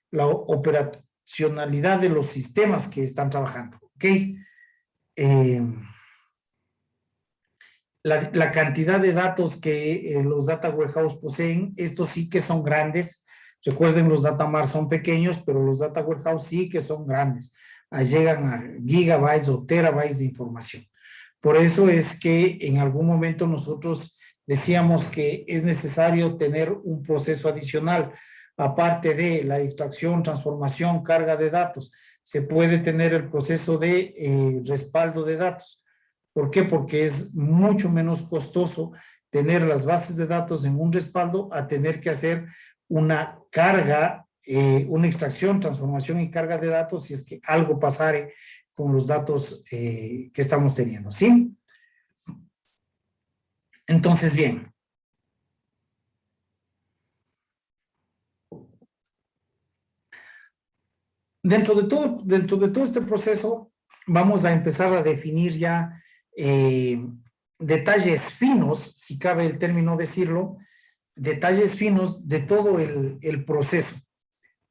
la operacionalidad de los sistemas que están trabajando, ¿ok? La cantidad de datos que los data warehouse poseen, estos sí que son grandes. Recuerden, los data marts son pequeños, pero los data warehouse sí que son grandes. Llegan a gigabytes o terabytes de información. Por eso es que en algún momento nosotros decíamos que es necesario tener un proceso adicional, aparte de la extracción, transformación, carga de datos. Se puede tener el proceso de respaldo de datos. ¿Por qué? Porque es mucho menos costoso tener las bases de datos en un respaldo a tener que hacer una carga, una extracción, transformación y carga de datos si es que algo pasare con los datos que estamos teniendo, ¿sí? Entonces, bien. Dentro de todo este proceso, vamos a empezar a definir ya detalles finos, si cabe el término decirlo, detalles finos de todo el proceso.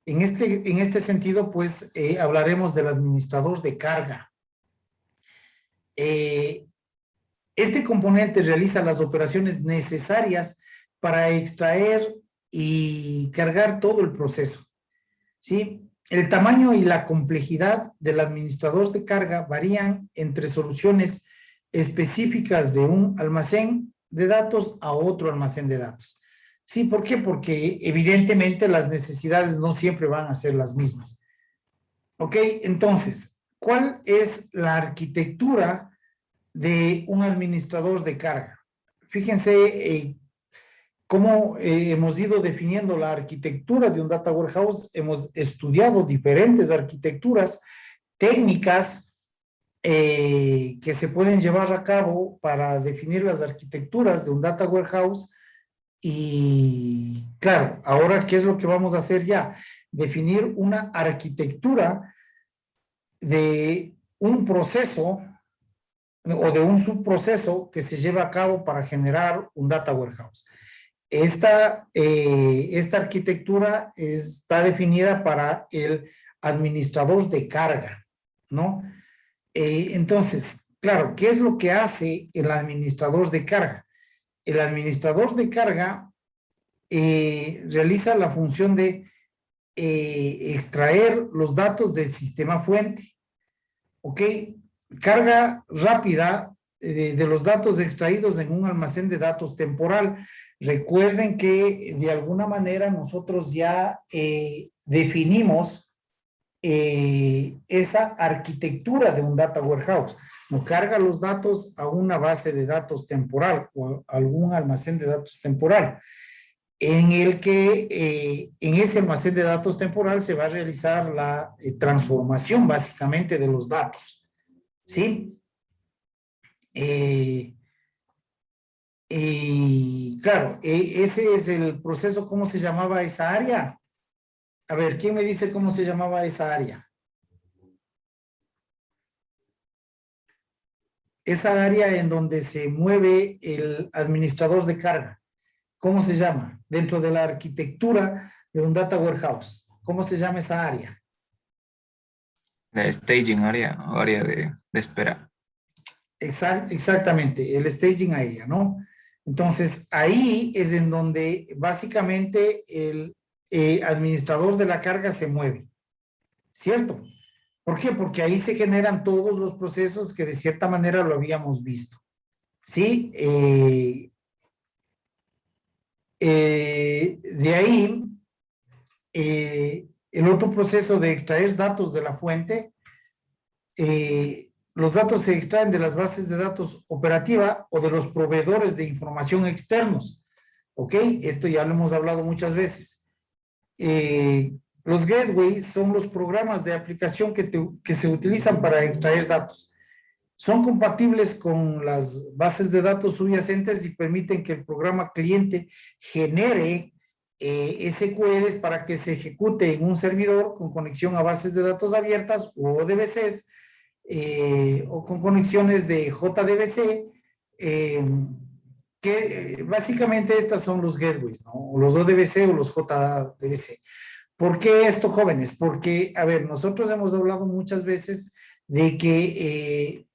En este sentido, pues, hablaremos del administrador de carga. Este componente realiza las operaciones necesarias para extraer y cargar todo el proceso, ¿sí? El tamaño y la complejidad del administrador de carga varían entre soluciones específicas de un almacén de datos a otro almacén de datos. ¿Sí? ¿Por qué? Porque evidentemente las necesidades no siempre van a ser las mismas. ¿Ok? Entonces, ¿cuál es la arquitectura de un administrador de carga? Fíjense cómo hemos ido definiendo la arquitectura de un data warehouse. Hemos estudiado diferentes arquitecturas técnicas que se pueden llevar a cabo para definir las arquitecturas de un data warehouse. Y claro, ahora, ¿qué es lo que vamos a hacer ya? Definir una arquitectura de un proceso o de un subproceso que se lleva a cabo para generar un data warehouse. Esta arquitectura está definida para el administrador de carga, ¿no? Entonces, claro, ¿qué es lo que hace el administrador de carga? El administrador de carga realiza la función de extraer los datos del sistema fuente, ¿ok? Carga rápida de los datos extraídos en un almacén de datos temporal. Recuerden que de alguna manera nosotros ya definimos esa arquitectura de un data warehouse. Nos carga los datos a una base de datos temporal o a algún almacén de datos temporal, en el que en ese almacén de datos temporal se va a realizar la transformación básicamente de los datos, ¿sí? Y claro, ese es el proceso. ¿Cómo se llamaba esa área? A ver, ¿quién me dice cómo se llamaba esa área? Esa área en donde se mueve el administrador de carga. ¿Cómo se llama? Dentro de la arquitectura de un data warehouse. ¿Cómo se llama esa área? La staging area, o área de espera. Exactamente, el staging area, ¿no? Entonces, ahí es en donde básicamente el administrador de la carga se mueve, ¿cierto? ¿Por qué? Porque ahí se generan todos los procesos que de cierta manera lo habíamos visto, ¿sí? De ahí, el otro proceso de extraer datos de la fuente, los datos se extraen de las bases de datos operativa o de los proveedores de información externos, ¿ok? Esto ya lo hemos hablado muchas veces. Los gateways son los programas de aplicación que se utilizan para extraer datos. Son compatibles con las bases de datos subyacentes y permiten que el programa cliente genere SQLs para que se ejecute en un servidor con conexión a bases de datos abiertas o ODBCs o con conexiones de JDBC, que básicamente estas son los gateways, ¿no? O los ODBC o los JDBC. ¿Por qué esto, jóvenes? Porque, a ver, nosotros hemos hablado muchas veces de que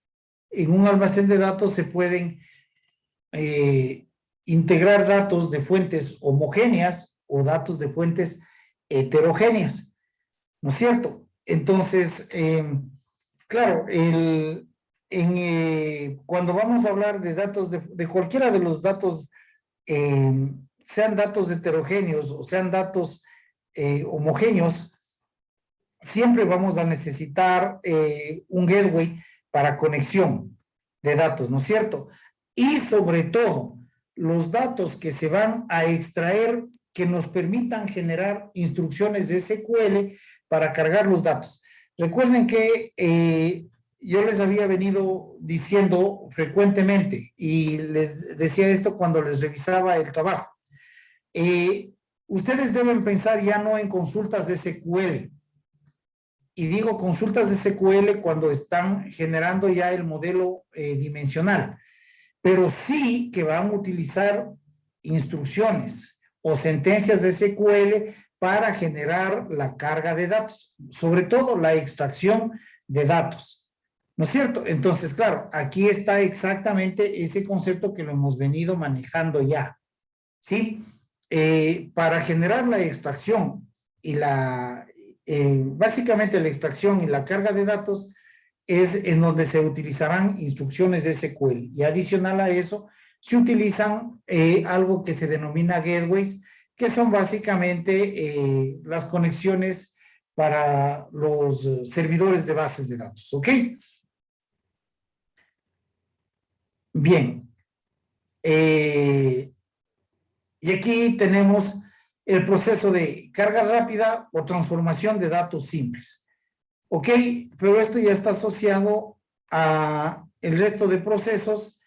en un almacén de datos se pueden integrar datos de fuentes homogéneas o datos de fuentes heterogéneas, ¿no es cierto? Entonces, claro, cuando vamos a hablar de datos de cualquiera de los datos, sean datos heterogéneos o sean datos homogéneos, siempre vamos a necesitar un gateway para conexión de datos, ¿no es cierto? Y sobre todo, los datos que se van a extraer que nos permitan generar instrucciones de SQL para cargar los datos. Recuerden que yo les había venido diciendo frecuentemente y les decía esto cuando les revisaba el trabajo. Ustedes deben pensar ya no en consultas de SQL. Y digo consultas de SQL cuando están generando ya el modelo dimensional, pero sí que van a utilizar instrucciones o sentencias de SQL para generar la carga de datos, sobre todo la extracción de datos, ¿no es cierto? Entonces, claro, aquí está exactamente ese concepto que lo hemos venido manejando ya, ¿sí? Para generar la extracción y básicamente la extracción y la carga de datos es en donde se utilizarán instrucciones de SQL. Y adicional a eso, se utilizan algo que se denomina gateways, que son básicamente las conexiones para los servidores de bases de datos, ¿ok? Bien. Y aquí tenemos el proceso de carga rápida o transformación de datos simples. ¿Ok? Pero esto ya está asociado a el resto de procesos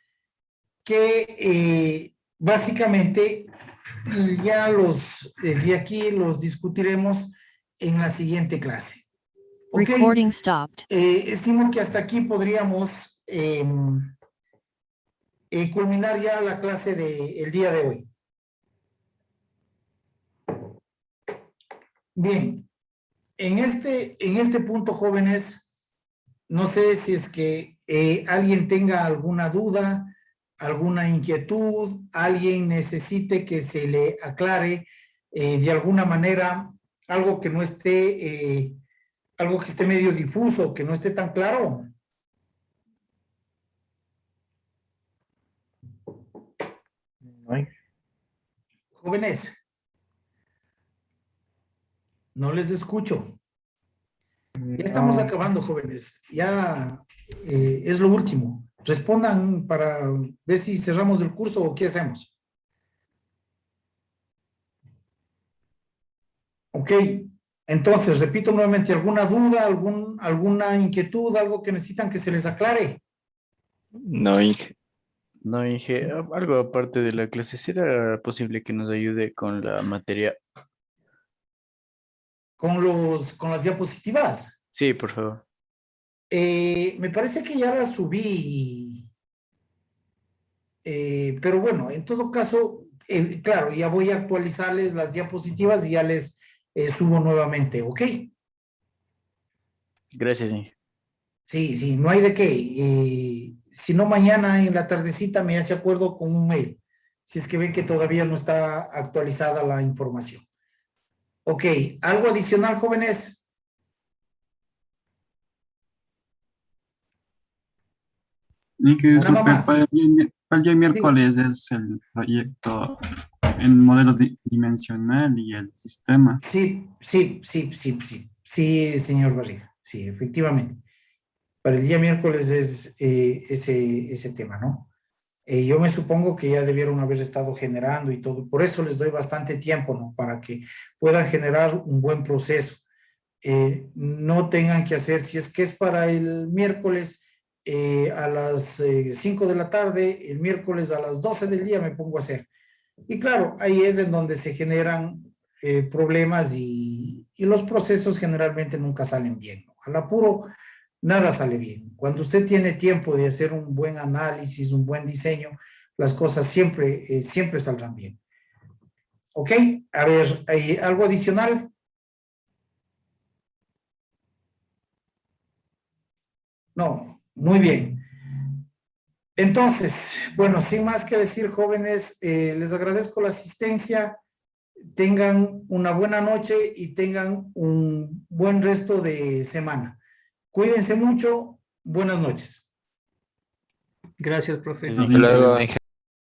que básicamente ya de aquí los discutiremos en la siguiente clase. ¿Ok? Recording stopped. Estimo que hasta aquí podríamos culminar ya la clase del día de hoy. Bien, en este punto, jóvenes, no sé si es que alguien tenga alguna duda, alguna inquietud, alguien necesite que se le aclare de alguna manera algo que no esté, algo que esté medio difuso, que no esté tan claro. Ay, Jóvenes, no les escucho. Ya estamos no. acabando, jóvenes. Ya es lo último. Respondan para ver si cerramos el curso o qué hacemos. Ok. Entonces, repito nuevamente, ¿alguna duda, alguna inquietud, algo que necesitan que se les aclare? No, Inge. No, Inge, algo aparte de la clase, ¿será posible que nos ayude con la materia? Con las diapositivas. Sí, por favor. Me parece que ya las subí. Pero bueno, en todo caso, claro, ya voy a actualizarles las diapositivas y ya les subo nuevamente, ¿ok? Gracias, Inge. Sí, no hay de qué. Si no, mañana en la tardecita me hace acuerdo con un mail, si es que ven que todavía no está actualizada la información. Ok, ¿algo adicional, jóvenes? Inge, Nada disculpe, más. para el día miércoles es el proyecto en modelo dimensional y el sistema. Sí, señor Barriga, sí, efectivamente. Para el día miércoles es ese tema, ¿no? Yo me supongo que ya debieron haber estado generando y todo, por eso les doy bastante tiempo, ¿no? Para que puedan generar un buen proceso. No tengan que hacer, si es que es para el miércoles a las 5 de la tarde, el miércoles a las 12 del día me pongo a hacer. Y claro, ahí es en donde se generan problemas y los procesos generalmente nunca salen bien, ¿no? Al apuro, nada sale bien. Cuando usted tiene tiempo de hacer un buen análisis, un buen diseño, las cosas siempre saldrán bien. ¿Ok? A ver, ¿hay algo adicional? No, muy bien. Entonces, bueno, sin más que decir, jóvenes, les agradezco la asistencia. Tengan una buena noche y tengan un buen resto de semana. Cuídense mucho. Buenas noches. Gracias, profe. Gracias, Hasta Inge. luego, Inge.